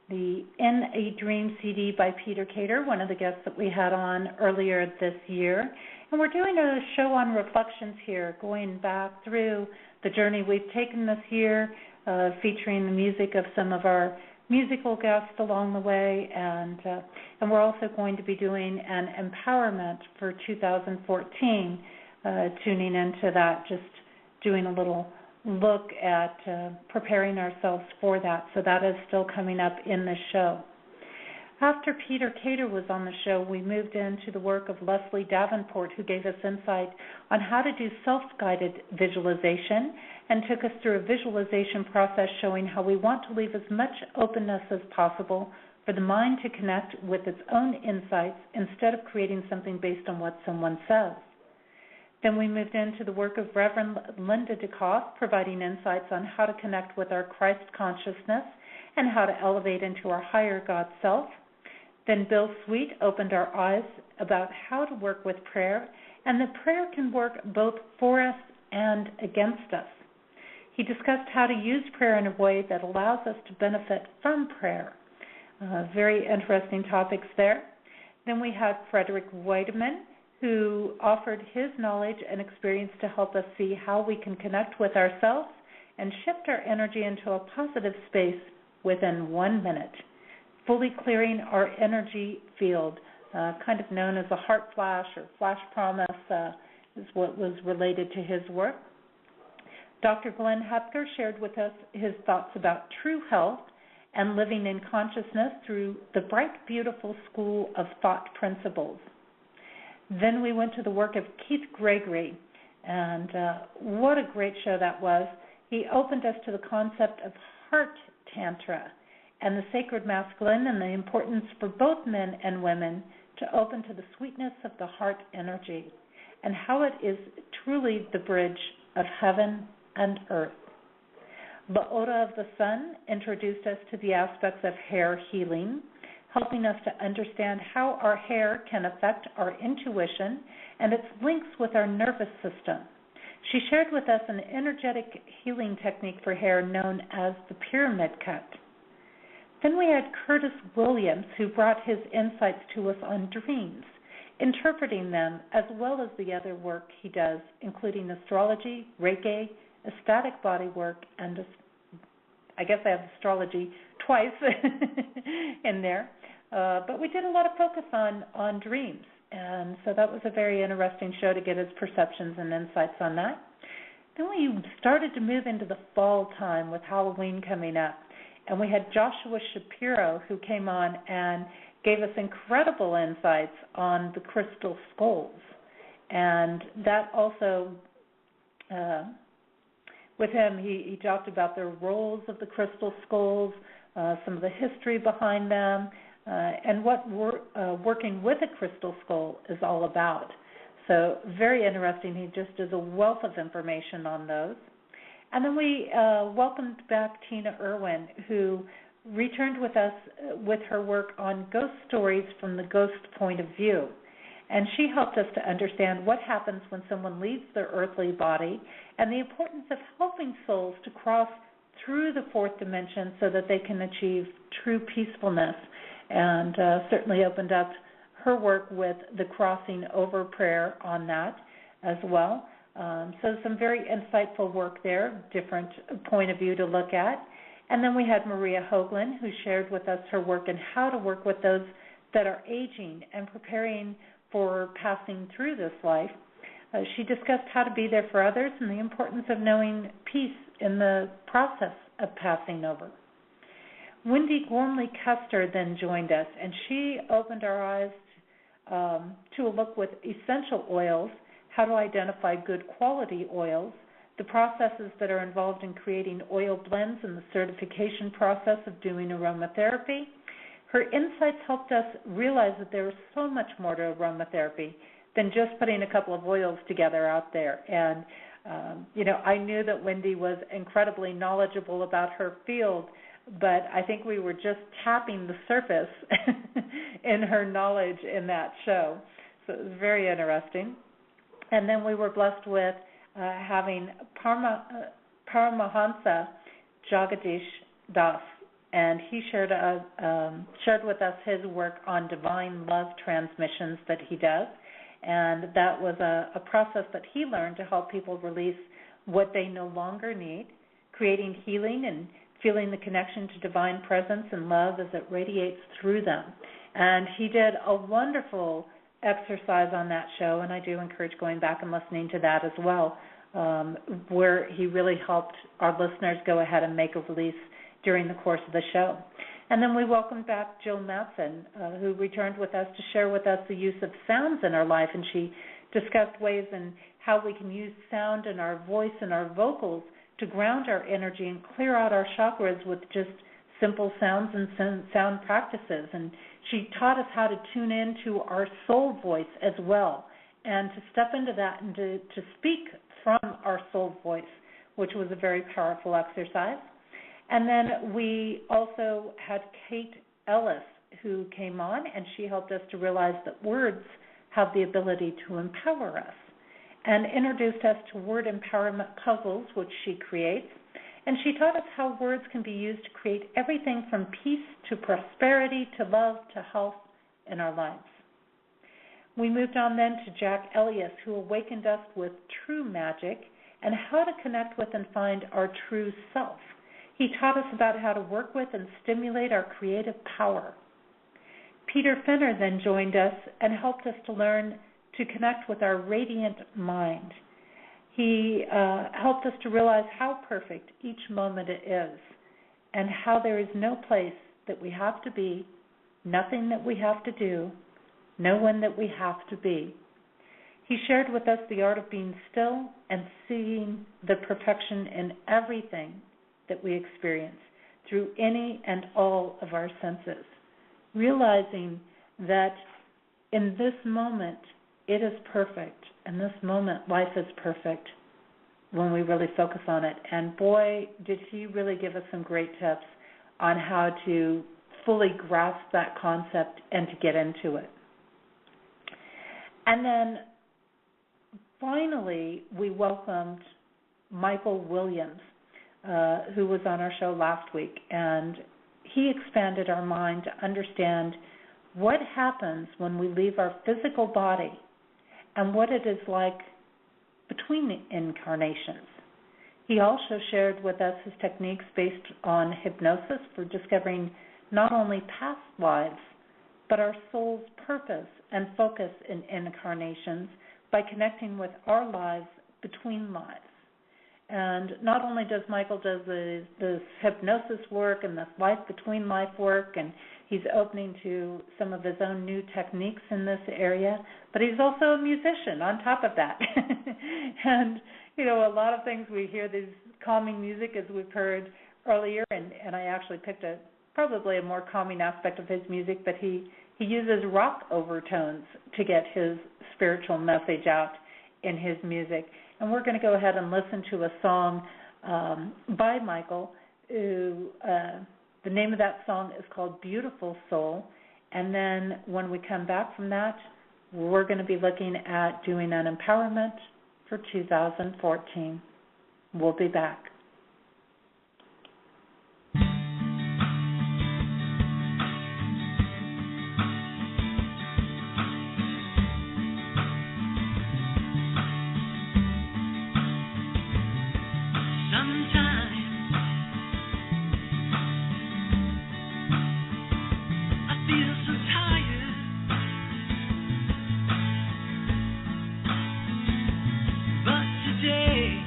the In a Dream CD by Peter Cater, one of the guests that we had on earlier this year. And we're doing a show on reflections here, going back through the journey we've taken this year, featuring the music of some of our musical guests along the way, and we're also going to be doing an empowerment for 2014, tuning into that, just doing a little look at preparing ourselves for that. So that is still coming up in the show. After Peter Cater was on the show, we moved into the work of Leslie Davenport, who gave us insight on how to do self-guided visualization and took us through a visualization process showing how we want to leave as much openness as possible for the mind to connect with its own insights instead of creating something based on what someone says. Then we moved into the work of Reverend Linda DeKoff, providing insights on how to connect with our Christ consciousness and how to elevate into our higher God self. Then Bill Sweet opened our eyes about how to work with prayer, and that prayer can work both for us and against us. He discussed how to use prayer in a way that allows us to benefit from prayer. Very interesting topics there. Then we had Frederick Weideman, who offered his knowledge and experience to help us see how we can connect with ourselves and shift our energy into a positive space within 1 minute, fully clearing our energy field, kind of known as a heart flash or flash promise, is what was related to his work. Dr. Glenn Hepker shared with us his thoughts about true health and living in consciousness through the Bright, Beautiful School of Thought Principles. Then we went to the work of Keith Gregory, and what a great show that was. He opened us to the concept of heart tantra and the sacred masculine and the importance for both men and women to open to the sweetness of the heart energy and how it is truly the bridge of heaven and earth. Laota of the Sun introduced us to the aspects of hair healing, helping us to understand how our hair can affect our intuition and its links with our nervous system. She shared with us an energetic healing technique for hair known as the pyramid cut. Then we had Curtis Williams, who brought his insights to us on dreams, interpreting them, as well as the other work he does, including astrology, Reiki, ecstatic body work, and I guess I have astrology twice in there. But we did a lot of focus on dreams, and so that was a very interesting show to get his perceptions and insights on that. Then we started to move into the fall time with Halloween coming up, and we had Joshua Shapiro, who came on and gave us incredible insights on the crystal skulls. And that also, with him, he talked about the roles of the crystal skulls, some of the history behind them, and what working with a crystal skull is all about. So very interesting. He just does a wealth of information on those. And then we welcomed back Tina Irwin, who returned with us with her work on ghost stories from the ghost point of view. And she helped us to understand what happens when someone leaves their earthly body and the importance of helping souls to cross through the fourth dimension so that they can achieve true peacefulness. And certainly opened up her work with the crossing over prayer on that as well. So some very insightful work there, different point of view to look at. And then we had Maria Hoagland, who shared with us her work in how to work with those that are aging and preparing for passing through this life. She discussed how to be there for others and the importance of knowing peace in the process of passing over. Wendy Gormley Custer then joined us, and she opened our eyes to a look with essential oils, how to identify good quality oils, the processes that are involved in creating oil blends and the certification process of doing aromatherapy. Her insights helped us realize that there was so much more to aromatherapy than just putting a couple of oils together out there. And, I knew that Wendy was incredibly knowledgeable about her field, but I think we were just tapping the surface in her knowledge in that show. So it was very interesting. And then we were blessed with having Paramahansa Jagadish Das, and he shared with us his work on divine love transmissions that he does, and that was a process that he learned to help people release what they no longer need, creating healing and feeling the connection to divine presence and love as it radiates through them. And he did a wonderful exercise on that show, and I do encourage going back and listening to that as well, where he really helped our listeners go ahead and make a release during the course of the show. And then we welcomed back Jill Mattson, who returned with us to share with us the use of sounds in our life, and she discussed ways in how we can use sound in our voice and our vocals to ground our energy and clear out our chakras with just simple sounds and sound practices. And she taught us how to tune into our soul voice as well, and to step into that and to speak from our soul voice, which was a very powerful exercise. And then we also had Kate Ellis, who came on, and she helped us to realize that words have the ability to empower us, and introduced us to word empowerment puzzles, which she creates. And she taught us how words can be used to create everything from peace to prosperity to love to health in our lives. We moved on then to Jack Elias, who awakened us with true magic and how to connect with and find our true self. He taught us about how to work with and stimulate our creative power. Peter Finner then joined us and helped us to learn to connect with our radiant mind. He helped us to realize how perfect each moment is, and how there is no place that we have to be, nothing that we have to do, no one that we have to be. He shared with us the art of being still and seeing the perfection in everything that we experience through any and all of our senses, realizing that in this moment it is perfect. In this moment, life is perfect when we really focus on it. And boy, did he really give us some great tips on how to fully grasp that concept and to get into it. And then finally, we welcomed Michael Williams, who was on our show last week, and he expanded our mind to understand what happens when we leave our physical body and what it is like between incarnations. He also shared with us his techniques based on hypnosis for discovering not only past lives, but our soul's purpose and focus in incarnations by connecting with our lives between lives. And not only does Michael do this hypnosis work and this life between life work, and he's opening to some of his own new techniques in this area, but he's also a musician on top of that. And, you know, a lot of things we hear, this calming music, as we've heard earlier, and I actually picked probably a more calming aspect of his music, but he uses rock overtones to get his spiritual message out in his music. And we're going to go ahead and listen to a song by Michael, who the name of that song is called Beautiful Soul. And then when we come back from that, we're going to be looking at doing an empowerment for 2014. We'll be back. But today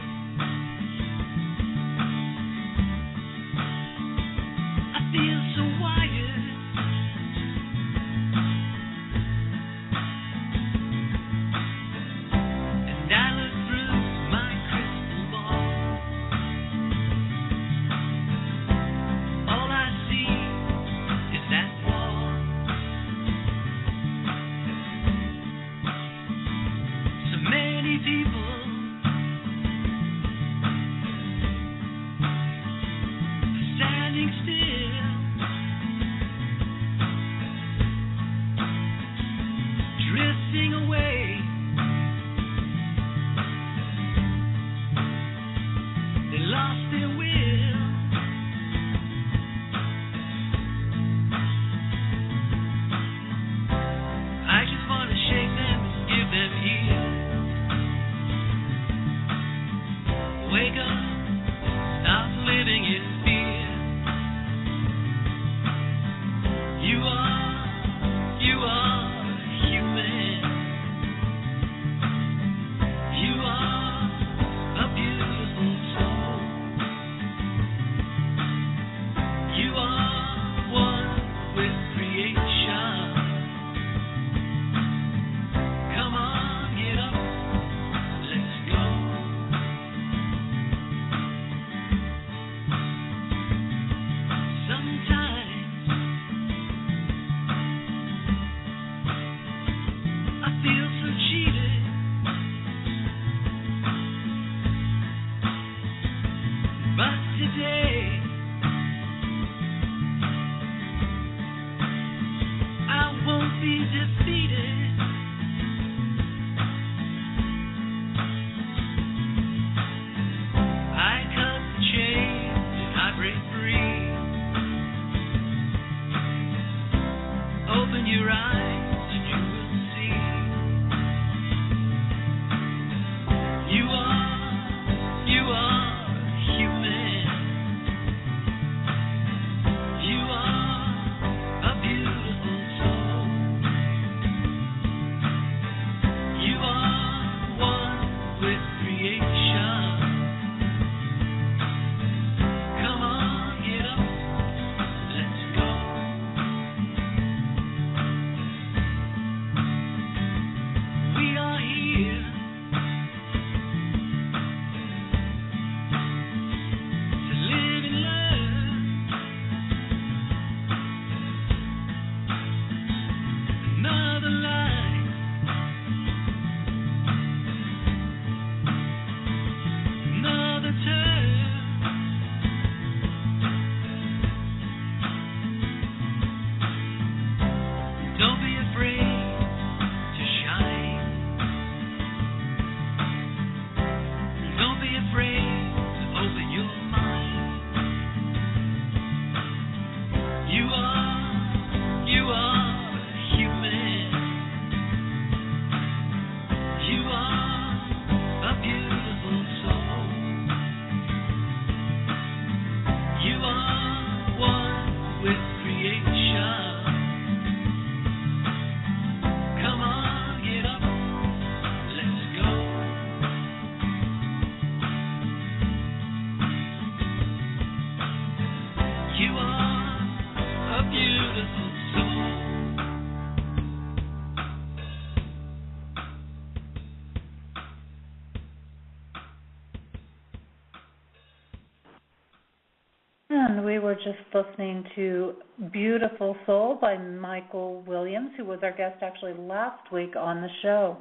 And we were just listening to Beautiful Soul by Michael Williams, who was our guest actually last week on the show.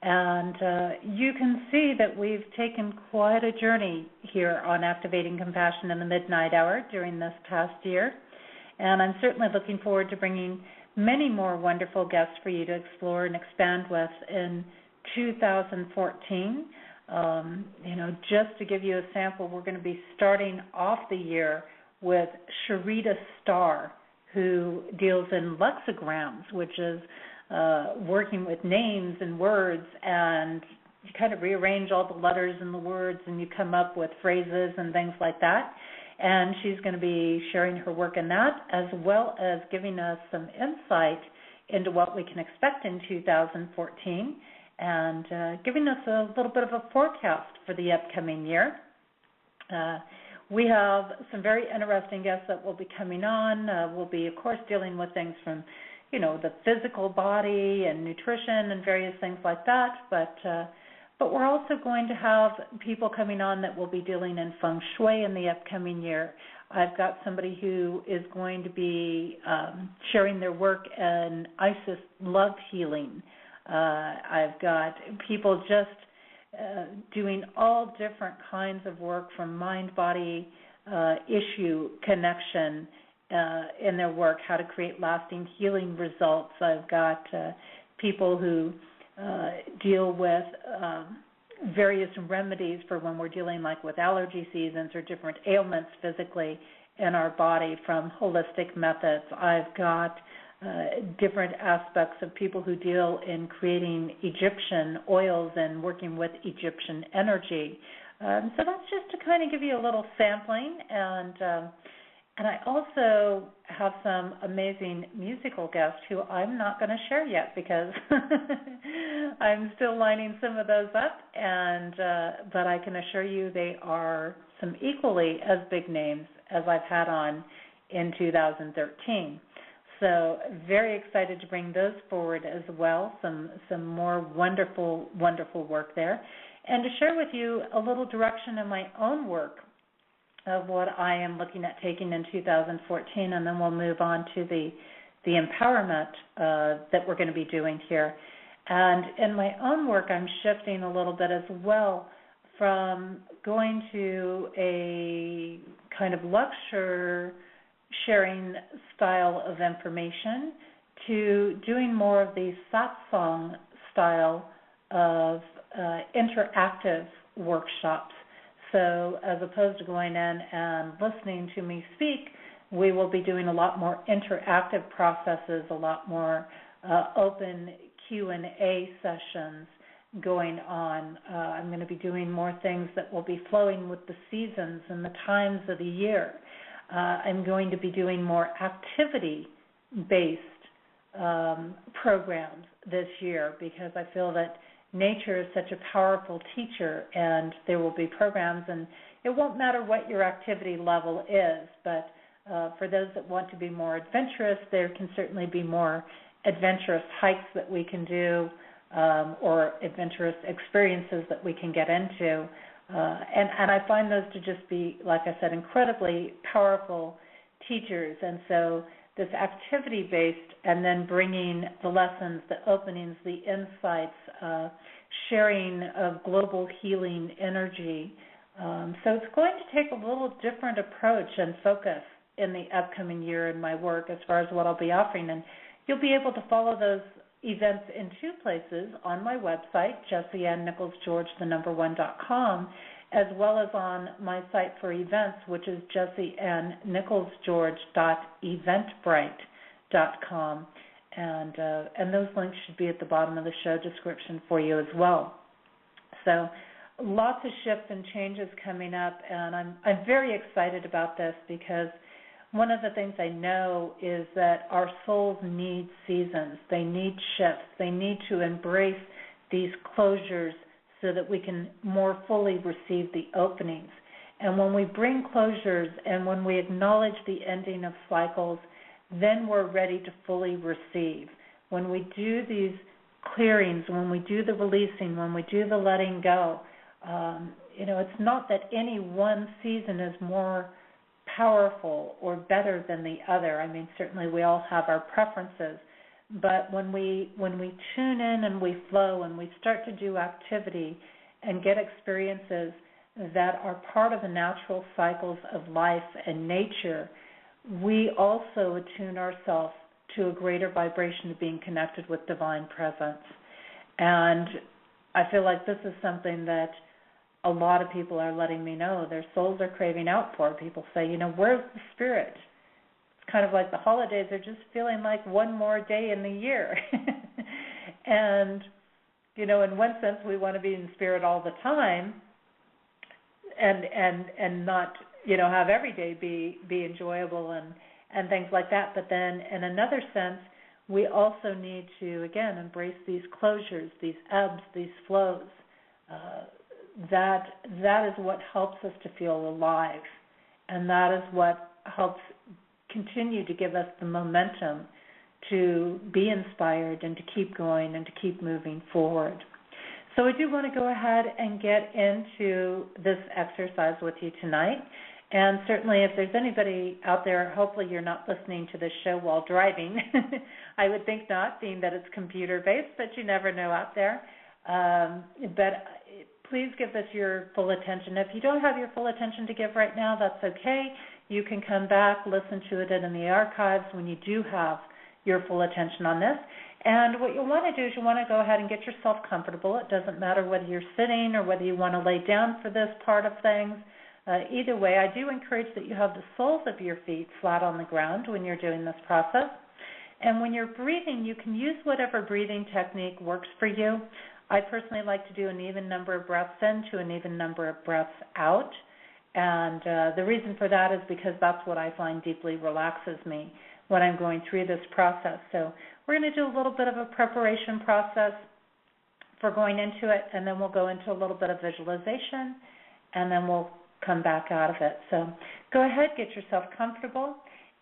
And you can see that we've taken quite a journey here on Activating Compassion in the Midnight Hour during this past year. And I'm certainly looking forward to bringing many more wonderful guests for you to explore and expand with in 2014. Just to give you a sample, we're going to be starting off the year with Sharita Starr, who deals in lexicograms, which is working with names and words, and you kind of rearrange all the letters in the words and you come up with phrases and things like that. And she's going to be sharing her work in that, as well as giving us some insight into what we can expect in 2014 and giving us a little bit of a forecast for the upcoming year. We have some very interesting guests that will be coming on. We'll be, of course, dealing with things from, the physical body and nutrition and various things like that. But we're also going to have people coming on that will be dealing in feng shui in the upcoming year. I've got somebody who is going to be sharing their work in Isis love healing. I've got people just doing all different kinds of work from mind-body issue connection in their work, how to create lasting healing results. I've got people who deal with various remedies for when we're dealing like with allergy seasons or different ailments physically in our body from holistic methods. I've got different aspects of people who deal in creating Egyptian oils and working with Egyptian energy. So that's just to kind of give you a little sampling. And I also have some amazing musical guests who I'm not going to share yet because I'm still lining some of those up. But I can assure you they are some equally as big names as I've had on in 2013. So very excited to bring those forward as well, some more wonderful, wonderful work there. And to share with you a little direction in my own work of what I am looking at taking in 2014, and then we'll move on to the empowerment that we're going to be doing here. And in my own work, I'm shifting a little bit as well from going to a kind of lecture sharing style of information to doing more of the satsang style of interactive workshops. So as opposed to going in and listening to me speak, we will be doing a lot more interactive processes, a lot more open Q&A sessions going on. I'm going to be doing more things that will be flowing with the seasons and the times of the year. I'm going to be doing more activity-based programs this year because I feel that nature is such a powerful teacher, and there will be programs, and it won't matter what your activity level is, but for those that want to be more adventurous, there can certainly be more adventurous hikes that we can do or adventurous experiences that we can get into. And I find those to just be, like I said, incredibly powerful teachers. And so this activity-based and then bringing the lessons, the openings, the insights, sharing of global healing energy. So it's going to take a little different approach and focus in the upcoming year in my work as far as what I'll be offering. And you'll be able to follow those events in two places, on my website, JessieAnnNicholsGeorge1.com, as well as on my site for events, which is JessieAnnNicholsGeorge.eventbrite.com. And those links should be at the bottom of the show description for you as well. So lots of shifts and changes coming up, and I'm very excited about this because one of the things I know is that our souls need seasons. They need shifts. They need to embrace these closures so that we can more fully receive the openings. And when we bring closures and when we acknowledge the ending of cycles, then we're ready to fully receive. When we do these clearings, when we do the releasing, when we do the letting go, it's not that any one season is more powerful or better than the other. I mean, certainly we all have our preferences, but when we tune in and we flow and we start to do activity and get experiences that are part of the natural cycles of life and nature, we also attune ourselves to a greater vibration of being connected with divine presence. And I feel like this is something that a lot of people are letting me know their souls are craving out for. People say, where's the spirit? It's kind of like the holidays are just feeling like one more day in the year. And, in one sense, we want to be in spirit all the time and not, have every day be enjoyable and things like that. But then in another sense, we also need to, again, embrace these closures, these ebbs, these flows. That is what helps us to feel alive, and that is what helps continue to give us the momentum to be inspired and to keep going and to keep moving forward. So I do want to go ahead and get into this exercise with you tonight. And certainly if there's anybody out there, hopefully you're not listening to this show while driving. I would think not, being that it's computer-based, but you never know out there. But please give this your full attention. If you don't have your full attention to give right now, that's okay. You can come back, listen to it in the archives when you do have your full attention on this. And what you'll want to do is you want to go ahead and get yourself comfortable. It doesn't matter whether you're sitting or whether you want to lay down for this part of things. Either way, I do encourage that you have the soles of your feet flat on the ground when you're doing this process. And when you're breathing, you can use whatever breathing technique works for you. I personally like to do an even number of breaths in to an even number of breaths out. And the reason for that is because that's what I find deeply relaxes me when I'm going through this process. So we're going to do a little bit of a preparation process for going into it, and then we'll go into a little bit of visualization, and then we'll come back out of it. So go ahead, get yourself comfortable,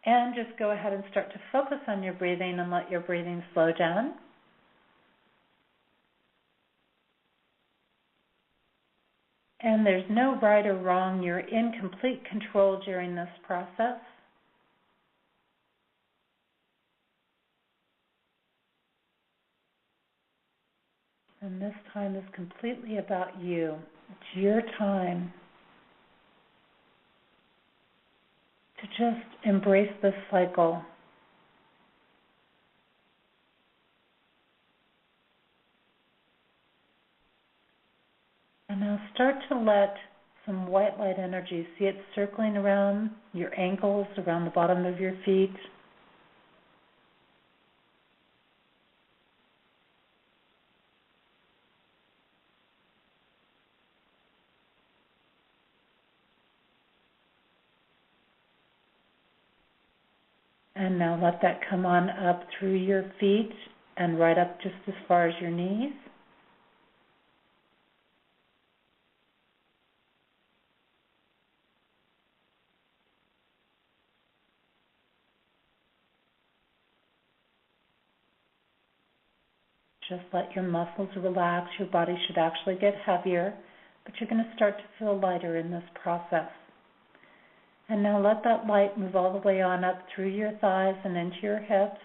and just go ahead and start to focus on your breathing and let your breathing slow down. And there's no right or wrong. You're in complete control during this process. And this time is completely about you. It's your time to just embrace this cycle. And now start to let some white light energy, see it circling around your ankles, around the bottom of your feet. And now let that come on up through your feet and right up just as far as your knees. Just let your muscles relax. Your body should actually get heavier, but you're going to start to feel lighter in this process. And now let that light move all the way on up through your thighs and into your hips.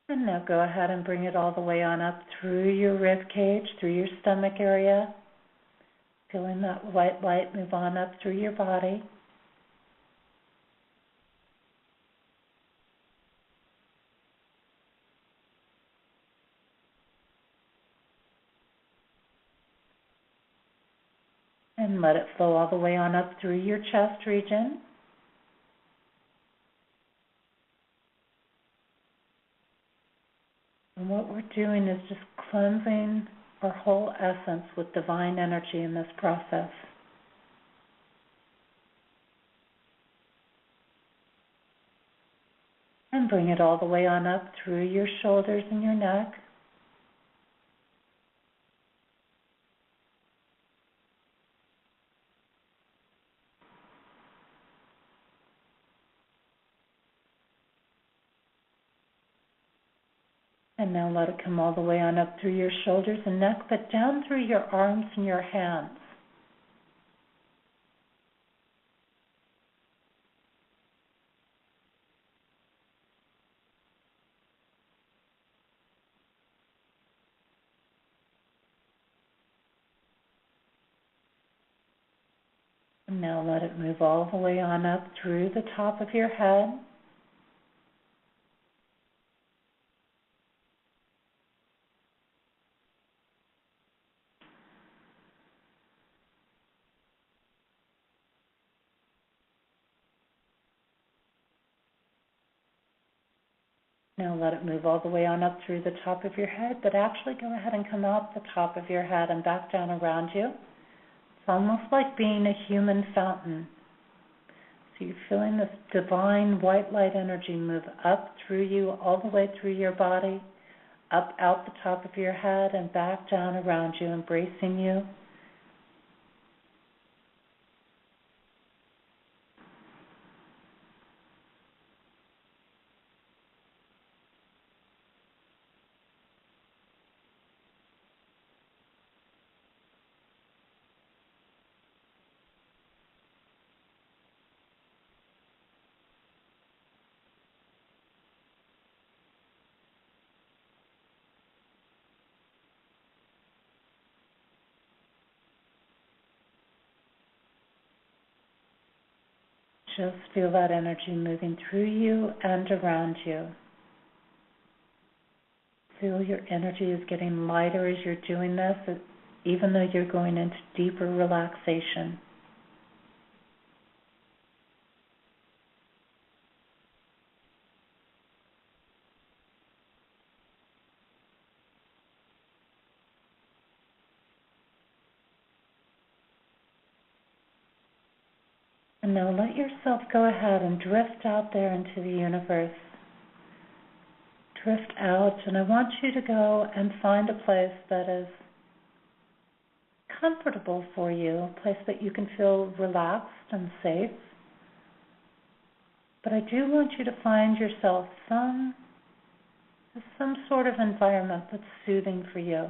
And now go ahead and bring it all the way on up through your rib cage, through your stomach area. Feeling that white light move on up through your body. And let it flow all the way on up through your chest region. And what we're doing is just cleansing our whole essence with divine energy in this process. And bring it all the way on up through your shoulders and your neck. And now let it come all the way on up through your shoulders and neck, but down through your arms and your hands. Now let it move all the way on up through the top of your head. Now let it move all the way on up through the top of your head, but actually go ahead and come out the top of your head and back down around you. It's almost like being a human fountain. So you're feeling this divine white light energy move up through you, all the way through your body, up out the top of your head and back down around you, embracing you. Just feel that energy moving through you and around you. Feel your energy is getting lighter as you're doing this, even though you're going into deeper relaxation. And now let yourself go ahead and drift out there into the universe. Drift out, and I want you to go and find a place that is comfortable for you, a place that you can feel relaxed and safe. But I do want you to find yourself some sort of environment that's soothing for you,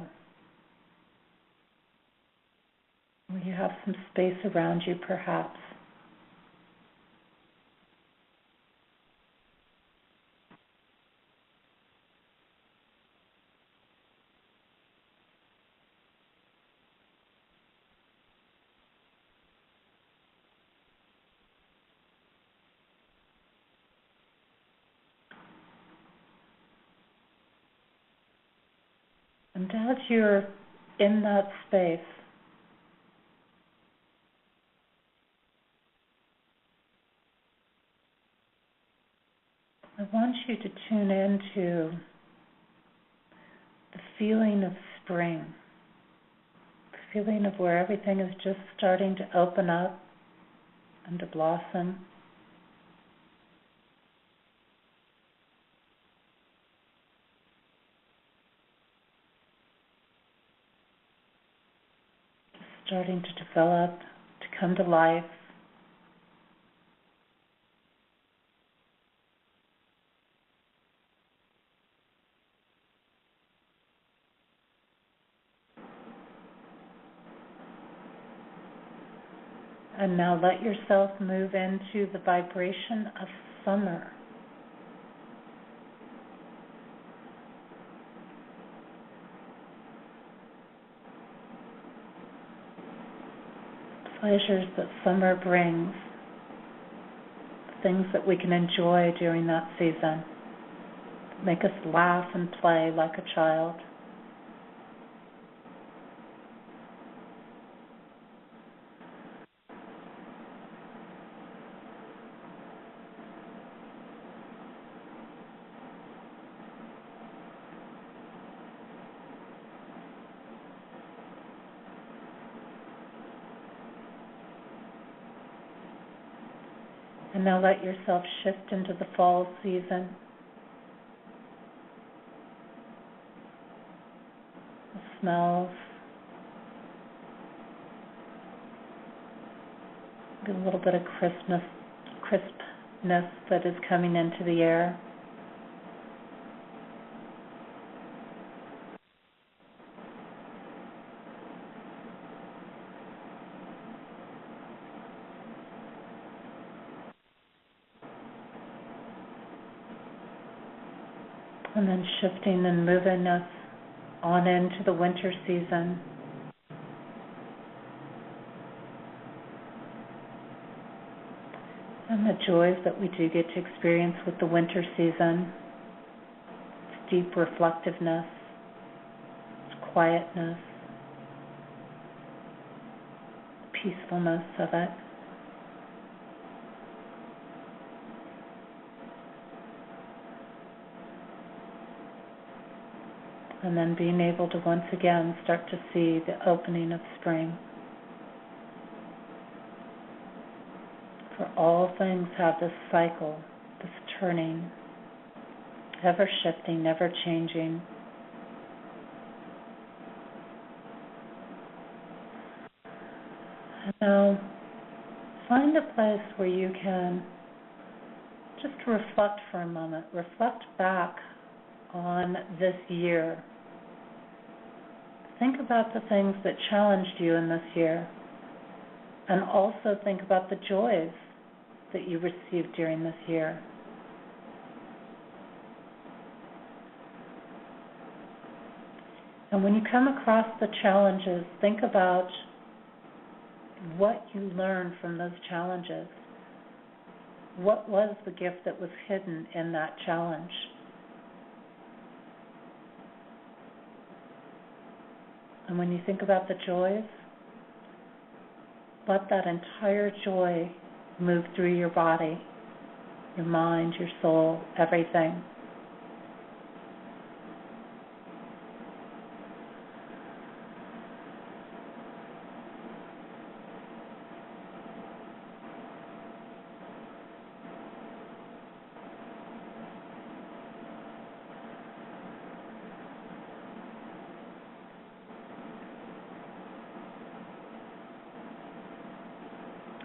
where you have some space around you perhaps. And as you're in that space, I want you to tune into the feeling of spring, the feeling of where everything is just starting to open up and to blossom. Starting to develop, to come to life. And now let yourself move into the vibration of summer. Pleasures that summer brings, things that we can enjoy during that season, make us laugh and play like a child. And now let yourself shift into the fall season. The smells, a little bit of crispness that is coming into the air. And then shifting and moving us on into the winter season. And the joys that we do get to experience with the winter season. It's deep reflectiveness, it's quietness, peacefulness of it. And then being able to once again start to see the opening of spring. For all things have this cycle, this turning, ever shifting, never changing. And now find a place where you can just reflect for a moment, reflect back on this year. Think about the things that challenged you in this year, and also think about the joys that you received during this year. And when you come across the challenges, think about what you learned from those challenges. What was the gift that was hidden in that challenge? And when you think about the joys, let that entire joy move through your body, your mind, your soul, everything.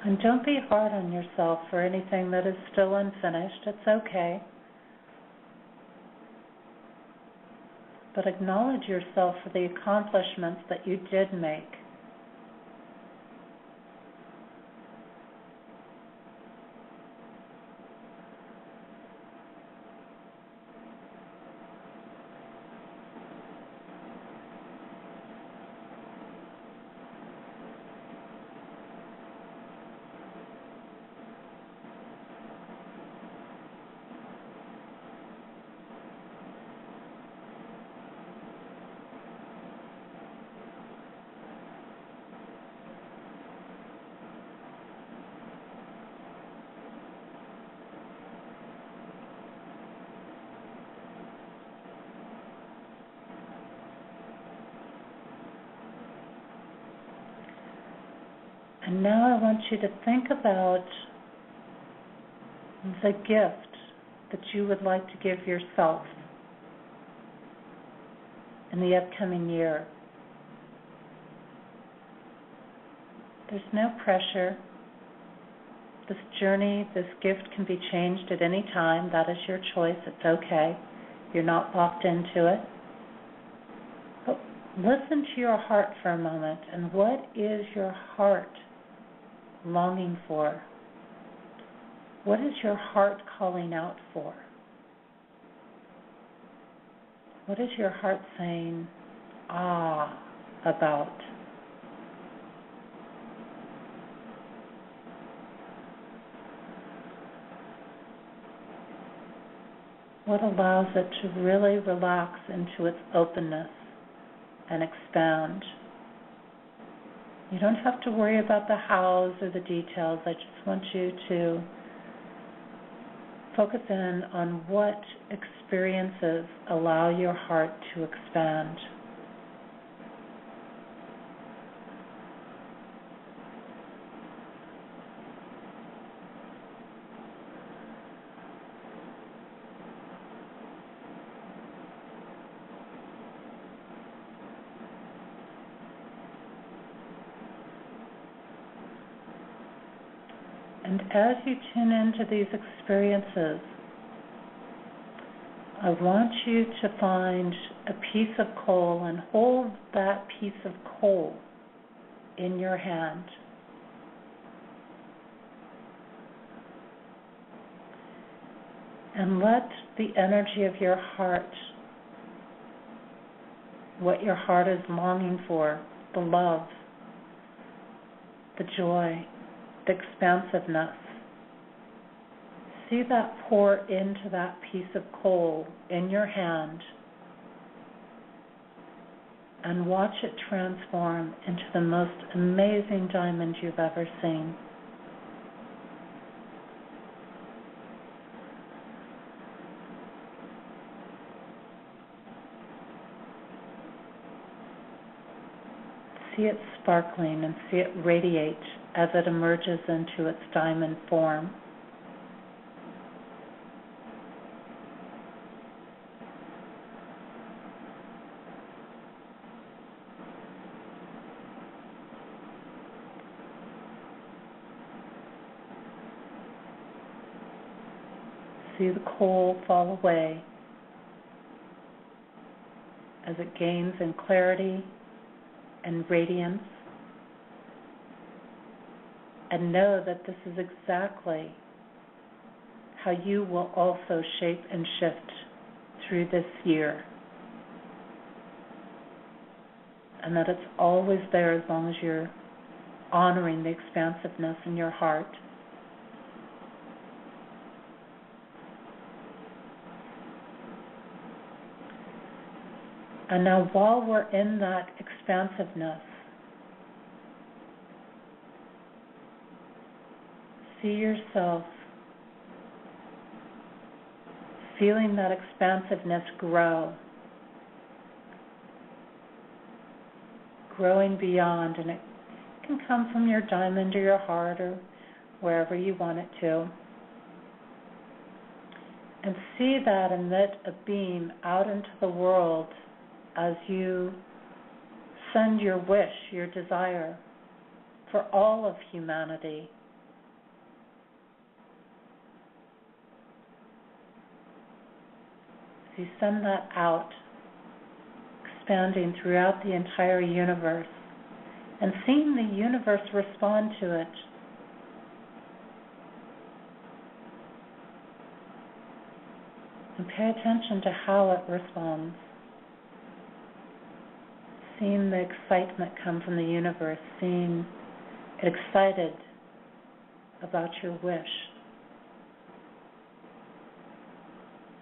And don't be hard on yourself for anything that is still unfinished. It's okay. But acknowledge yourself for the accomplishments that you did make. And now I want you to think about the gift that you would like to give yourself in the upcoming year. There's no pressure. This journey, this gift can be changed at any time. That is your choice. It's okay. You're not locked into it. But listen to your heart for a moment. And what is your heart longing for? What is your heart calling out for? What is your heart saying about? What allows it to really relax into its openness and expand? You don't have to worry about the hows or the details. I just want you to focus in on what experiences allow your heart to expand. And as you tune into these experiences, I want you to find a piece of coal and hold that piece of coal in your hand. And let the energy of your heart, what your heart is longing for, the love, the joy, the expansiveness, see that pour into that piece of coal in your hand and watch it transform into the most amazing diamond you've ever seen. See it sparkling and see it radiate as it emerges into its diamond form. See the coal fall away as it gains in clarity and radiance, and know that this is exactly how you will also shape and shift through this year, and that it's always there as long as you're honoring the expansiveness in your heart. And now, while we're in that expansiveness, see yourself feeling that expansiveness grow, growing beyond, and it can come from your diamond or your heart or wherever you want it to. And see that emit a beam out into the world as you send your wish, your desire for all of humanity. As you send that out, expanding throughout the entire universe and seeing the universe respond to it. And pay attention to how it responds. Seeing the excitement come from the universe, seeing it excited about your wish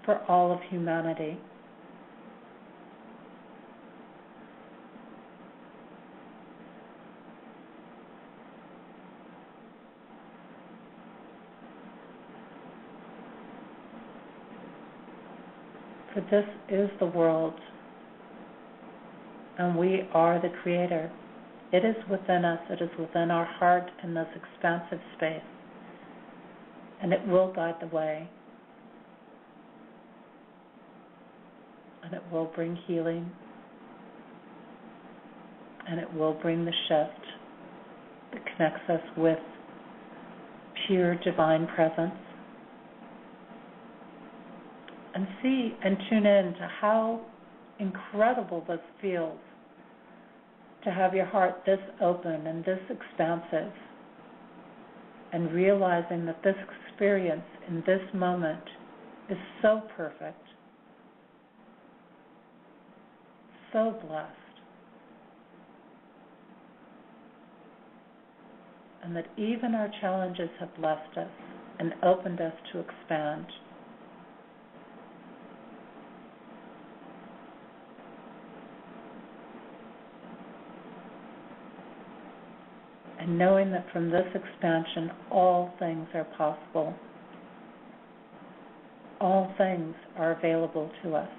for all of humanity. For this is the world, and we are the creator. It is within us, it is within our heart in this expansive space, and it will guide the way, and it will bring healing, and it will bring the shift that connects us with pure divine presence. And see and tune in to how incredible this feels to have your heart this open and this expansive, and realizing that this experience in this moment is so perfect, so blessed, and that even our challenges have blessed us and opened us to expand. And knowing that from this expansion, all things are possible. All things are available to us.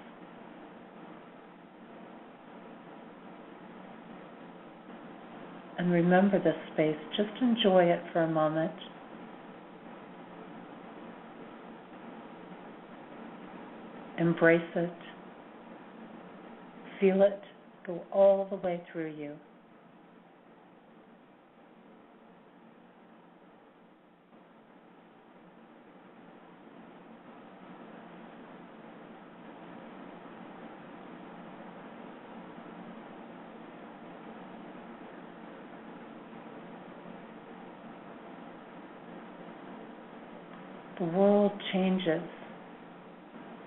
And remember this space. Just enjoy it for a moment. Embrace it. Feel it go all the way through you. The world changes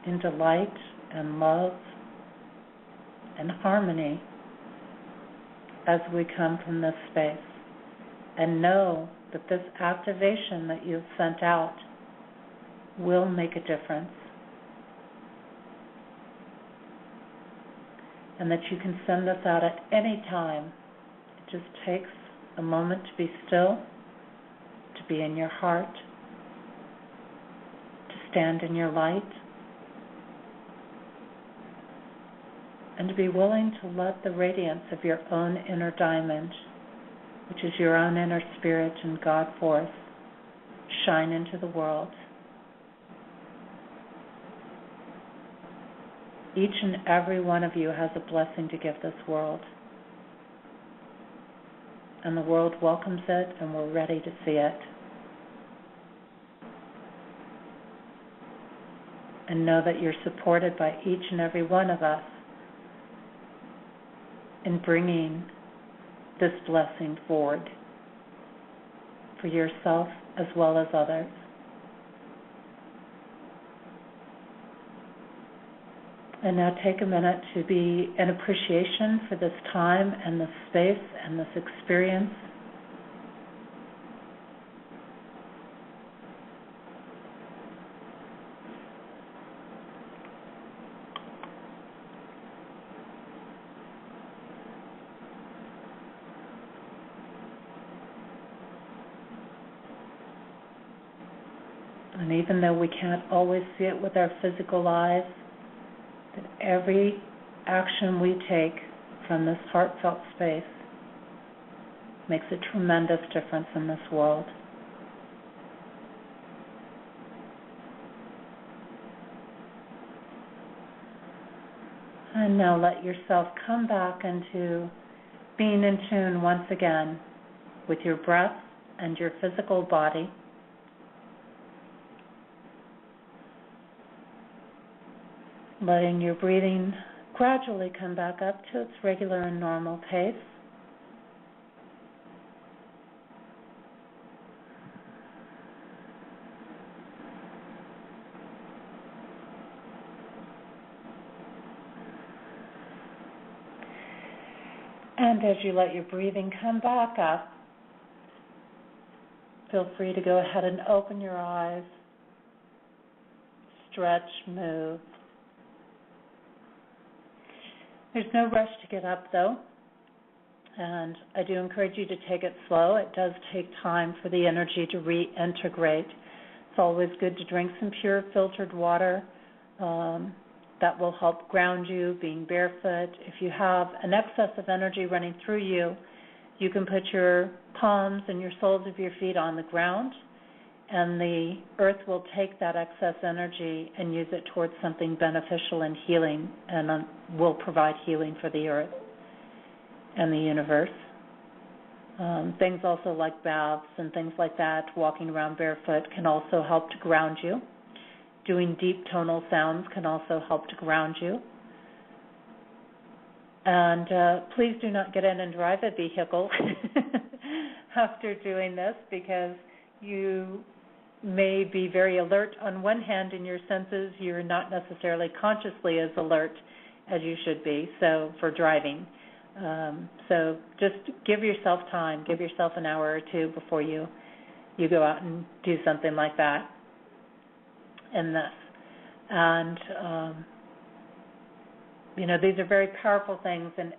into light and love and harmony as we come from this space. And know that this activation that you've sent out will make a difference. And that you can send this out at any time. It just takes a moment to be still, to be in your heart, to stand in your light, and to be willing to let the radiance of your own inner diamond, which is your own inner spirit and God force, shine into the world. Each and every one of you has a blessing to give this world. And the world welcomes it, and we're ready to see it. And know that you're supported by each and every one of us in bringing this blessing forward for yourself as well as others. And now take a minute to be in appreciation for this time and this space and this experience. And even though we can't always see it with our physical eyes, that every action we take from this heartfelt space makes a tremendous difference in this world. And now let yourself come back into being in tune once again with your breath and your physical body. Letting your breathing gradually come back up to its regular and normal pace. And as you let your breathing come back up, feel free to go ahead and open your eyes, stretch, move. There's no rush to get up, though, and I do encourage you to take it slow. It does take time for the energy to reintegrate. It's always good to drink some pure filtered water. That will help ground you, being barefoot. If you have an excess of energy running through you, you can put your palms and your soles of your feet on the ground, and the earth will take that excess energy and use it towards something beneficial and healing, and will provide healing for the earth and the universe. Things also like baths and things like that, walking around barefoot, can also help to ground you. Doing deep tonal sounds can also help to ground you. And please do not get in and drive a vehicle after doing this, because you may be very alert on one hand in your senses. You're not necessarily consciously as alert as you should be, so for driving. So just give yourself time, give yourself an hour or two before you go out and do something like that in this. And these are very powerful things, and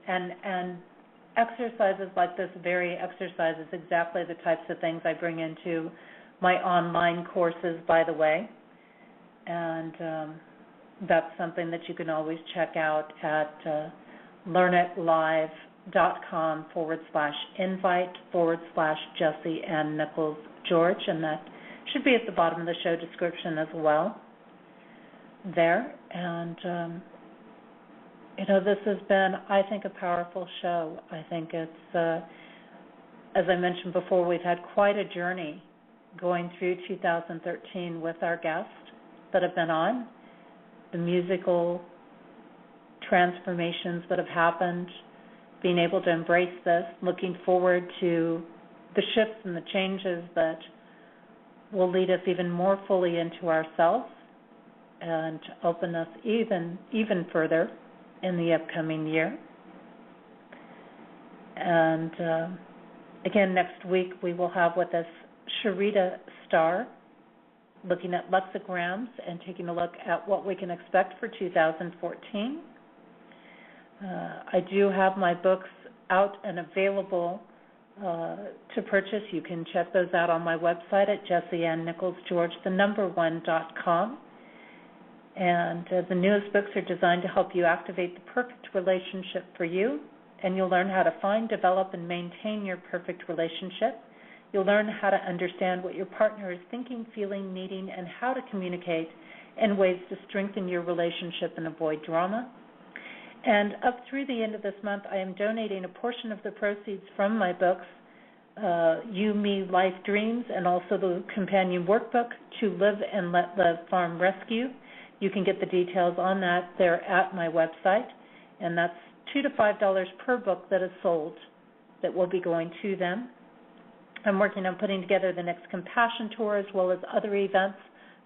exercises like this very exercise is exactly the types of things I bring into my online courses, by the way. And that's something that you can always check out at learnitlive.com/invite/Jessie and Nichols George, and that should be at the bottom of the show description as well there. And this has been, I think, a powerful show. I think it's, as I mentioned before, we've had quite a journey going through 2013 with our guests that have been on, the musical transformations that have happened, being able to embrace this, looking forward to the shifts and the changes that will lead us even more fully into ourselves and open us even further in the upcoming year. And again, next week we will have with us Sharita Starr looking at lexicograms and taking a look at what we can expect for 2014. I do have my books out and available to purchase. You can check those out on my website at JessieAnnNicholsGeorge1.com. And the newest books are designed to help you activate the perfect relationship for you, and you'll learn how to find, develop, and maintain your perfect relationship. You'll learn how to understand what your partner is thinking, feeling, needing, and how to communicate in ways to strengthen your relationship and avoid drama. And up through the end of this month, I am donating a portion of the proceeds from my books, You, Me, Life Dreams, and also the companion workbook, To Live and Let Live Farm Rescue. You can get the details on that there at my website, and that's $2 to $5 per book that is sold that will be going to them. I'm working on putting together the next Compassion Tour as well as other events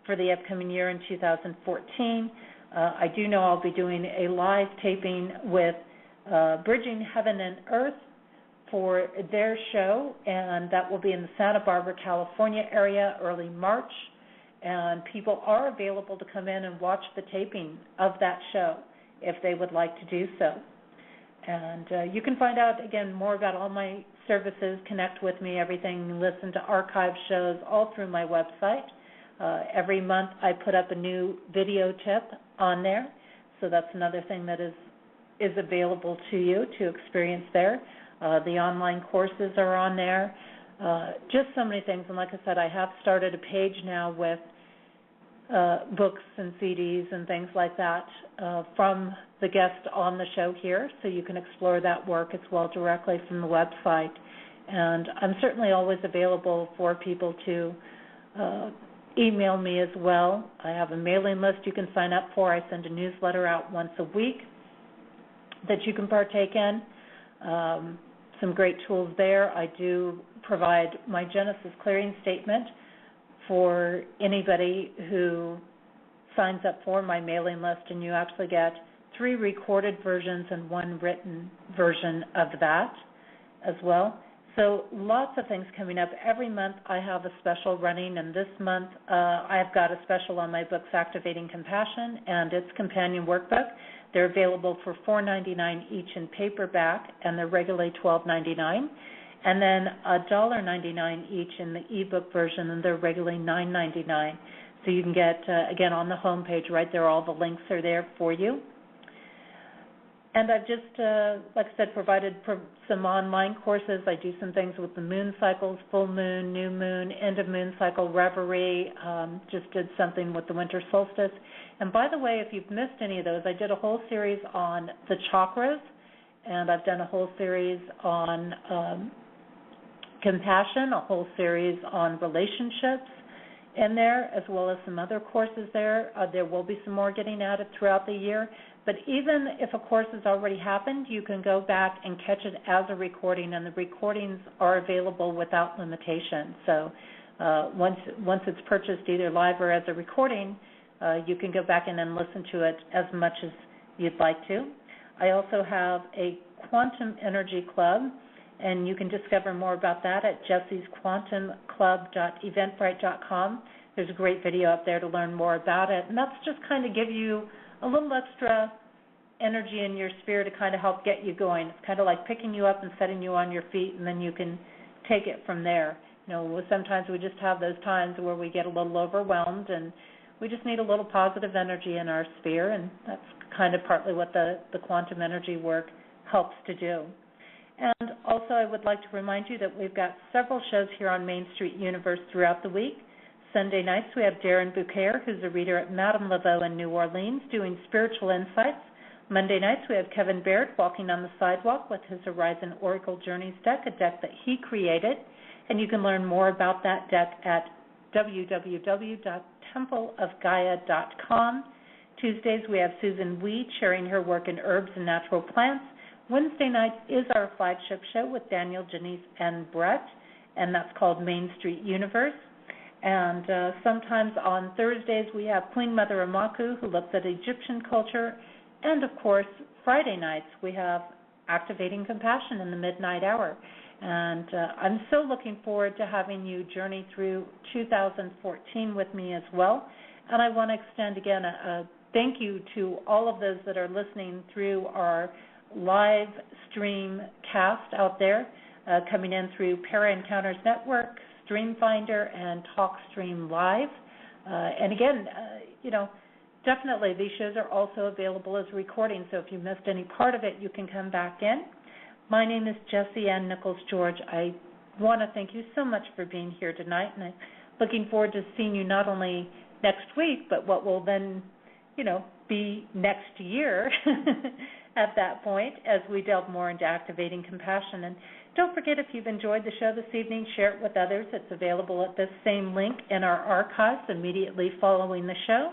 for the upcoming year in 2014. I do know I'll be doing a live taping with Bridging Heaven and Earth for their show, and that will be in the Santa Barbara, California area early March. And people are available to come in and watch the taping of that show if they would like to do so. And you can find out, again, more about all my services, connect with me, everything, listen to archive shows all through my website. Every month I put up a new video tip on there, so that's another thing that is available to you to experience there. The online courses are on there. Just so many things, and like I said, I have started a page now with books and CDs and things like that from the guest on the show here, so you can explore that work as well directly from the website. And I'm certainly always available for people to email me as well. I have a mailing list you can sign up for. I send a newsletter out once a week that you can partake in. Some great tools there. I do provide my Genesis clearing statement for anybody who signs up for my mailing list, and you actually get 3 recorded versions and 1 written version of that as well. So lots of things coming up. Every month I have a special running, and this month I've got a special on my books, Activating Compassion, and its companion workbook. They're available for $4.99 each in paperback, and they're regularly $12.99. And then $1.99 each in the ebook version, and they're regularly $9.99. So you can get, again, on the home page right there, all the links are there for you. And I've just, like I said, provided some online courses. I do some things with the moon cycles, full moon, new moon, end of moon cycle, reverie. Just did something with the winter solstice. And by the way, if you've missed any of those, I did a whole series on the chakras, and I've done a whole series on compassion, a whole series on relationships in there, as well as some other courses there. There will be some more getting added throughout the year. But even if a course has already happened, you can go back and catch it as a recording, and the recordings are available without limitation. So once it's purchased either live or as a recording, you can go back in and listen to it as much as you'd like to. I also have a Quantum Energy Club, and you can discover more about that at jessiesquantumclub.eventbrite.com. There's a great video up there to learn more about it, and that's just kind of give you a little extra energy in your sphere to kind of help get you going. It's kind of like picking you up and setting you on your feet, and then you can take it from there. You know, sometimes we just have those times where we get a little overwhelmed, and we just need a little positive energy in our sphere, and that's kind of partly what the quantum energy work helps to do. And also I would like to remind you that we've got several shows here on Main Street Universe throughout the week. Sunday nights we have Darren Bouquet, who's a reader at Madame Laveau in New Orleans, doing spiritual insights. Monday nights we have Kevin Baird walking on the sidewalk with his Horizon Oracle Journeys deck, a deck that he created. And you can learn more about that deck at www.templeofgaia.com. Tuesdays we have Susan Weed sharing her work in herbs and natural plants. Wednesday night is our flagship show with Daniel, Janice, and Brett, and that's called Main Street Universe. And sometimes on Thursdays we have Queen Mother Amaku, who looks at Egyptian culture. And, of course, Friday nights we have Activating Compassion in the midnight hour. And I'm so looking forward to having you journey through 2014 with me as well. And I want to extend again a thank you to all of those that are listening through our live stream cast out there, coming in through Para Encounters Network, Streamfinder, and TalkStream Live. And again, definitely these shows are also available as recordings, so if you missed any part of it, you can come back in. My name is Jessie Ann Nichols George. I want to thank you so much for being here tonight, and I'm looking forward to seeing you not only next week, but what will then, be next year at that point as we delve more into activating compassion. And don't forget, if you've enjoyed the show this evening, share it with others. It's available at this same link in our archives immediately following the show.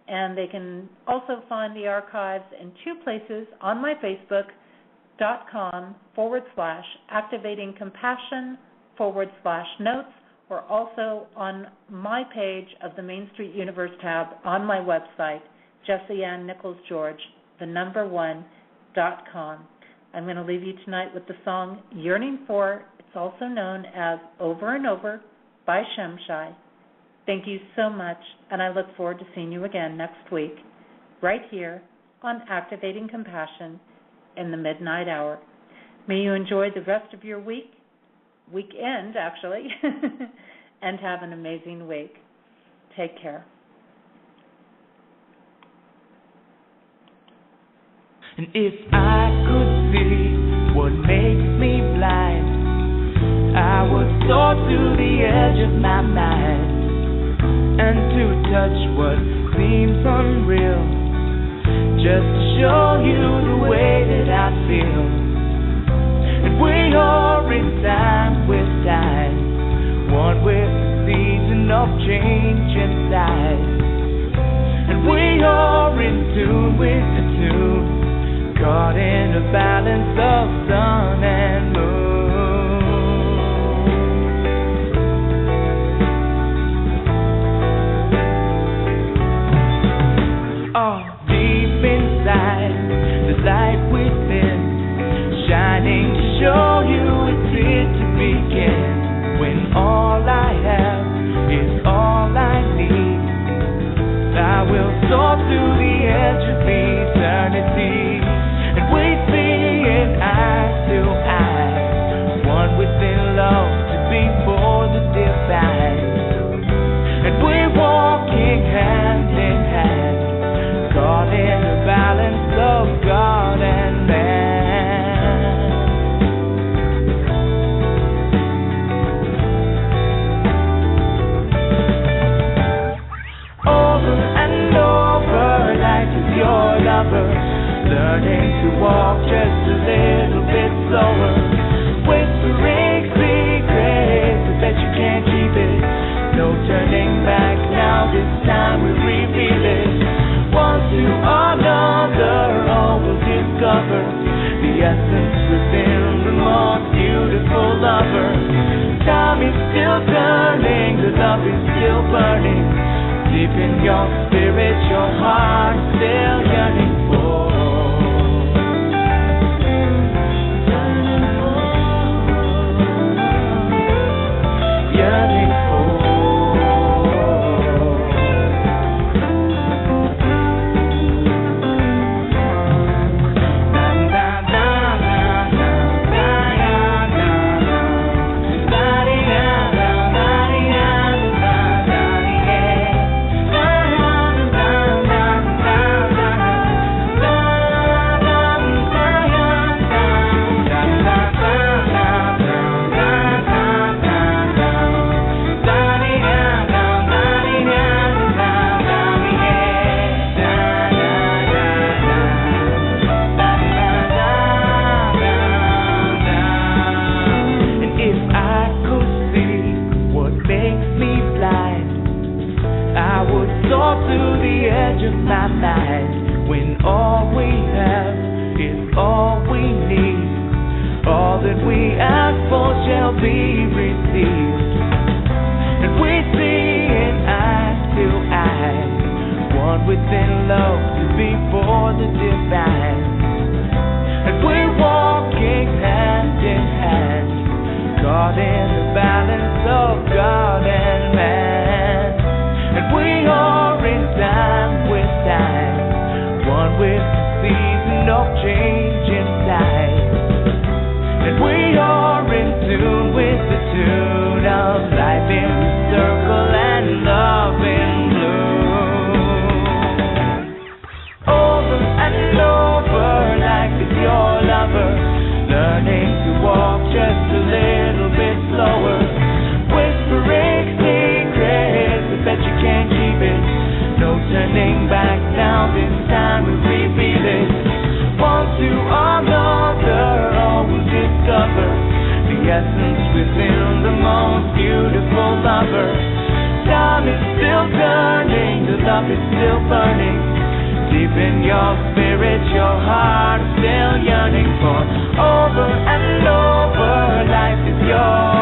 And they can also find the archives in two places on my Facebook.com/activatingcompassion/notes, or also on my page of the Main Street Universe tab on my website, Jessie Ann Nichols George, #1.com. I'm going to leave you tonight with the song Yearning For. It's also known as Over and Over by Shimshai. Thank you so much, and I look forward to seeing you again next week, right here on Activating Compassion in the Midnight Hour. May you enjoy the rest of your weekend actually, and have an amazing week. Take care. And if I could see what makes me blind, I would soar to the edge of my mind, and to touch what seems unreal, just to show you the way that I feel. And we are in time with time, one with the season of change inside. And we are in tune with the tune, caught in a balance of sun and moon. Oh, deep inside, the light within, shining to show you it's here to begin. When all I have is all I need, I will soar to the edge of eternity. And we see it eye to eye, one within love to be for the divine. And we're walking hand in hand, caught in the balance of God and man. Over and over, life is your lover, learning to walk just a little bit slower, whispering secrets, I bet you can't keep it. No turning back now, this time we reveal it. One to another, all will discover the essence within the most beautiful lover. Time is still turning, the love is still burning. Deep in your spirit, your heart is still yearning for. Within love to be for the divine. And we're walking hand in hand, caught in the balance of God and man. And we are in time with time, one with the season of change inside. And we are in tune with the tune of life in the circle and love in bloom. Over and over, life is your lover, learning to walk just a little bit slower, whispering secrets, I bet you can't keep it. No turning back now, this time we reveal it. One to another, all will discover the essence within the most beautiful lover. Time is still turning, the love is still burning. Deep in your spirit, your heart is still yearning for. Over and over, life is yours.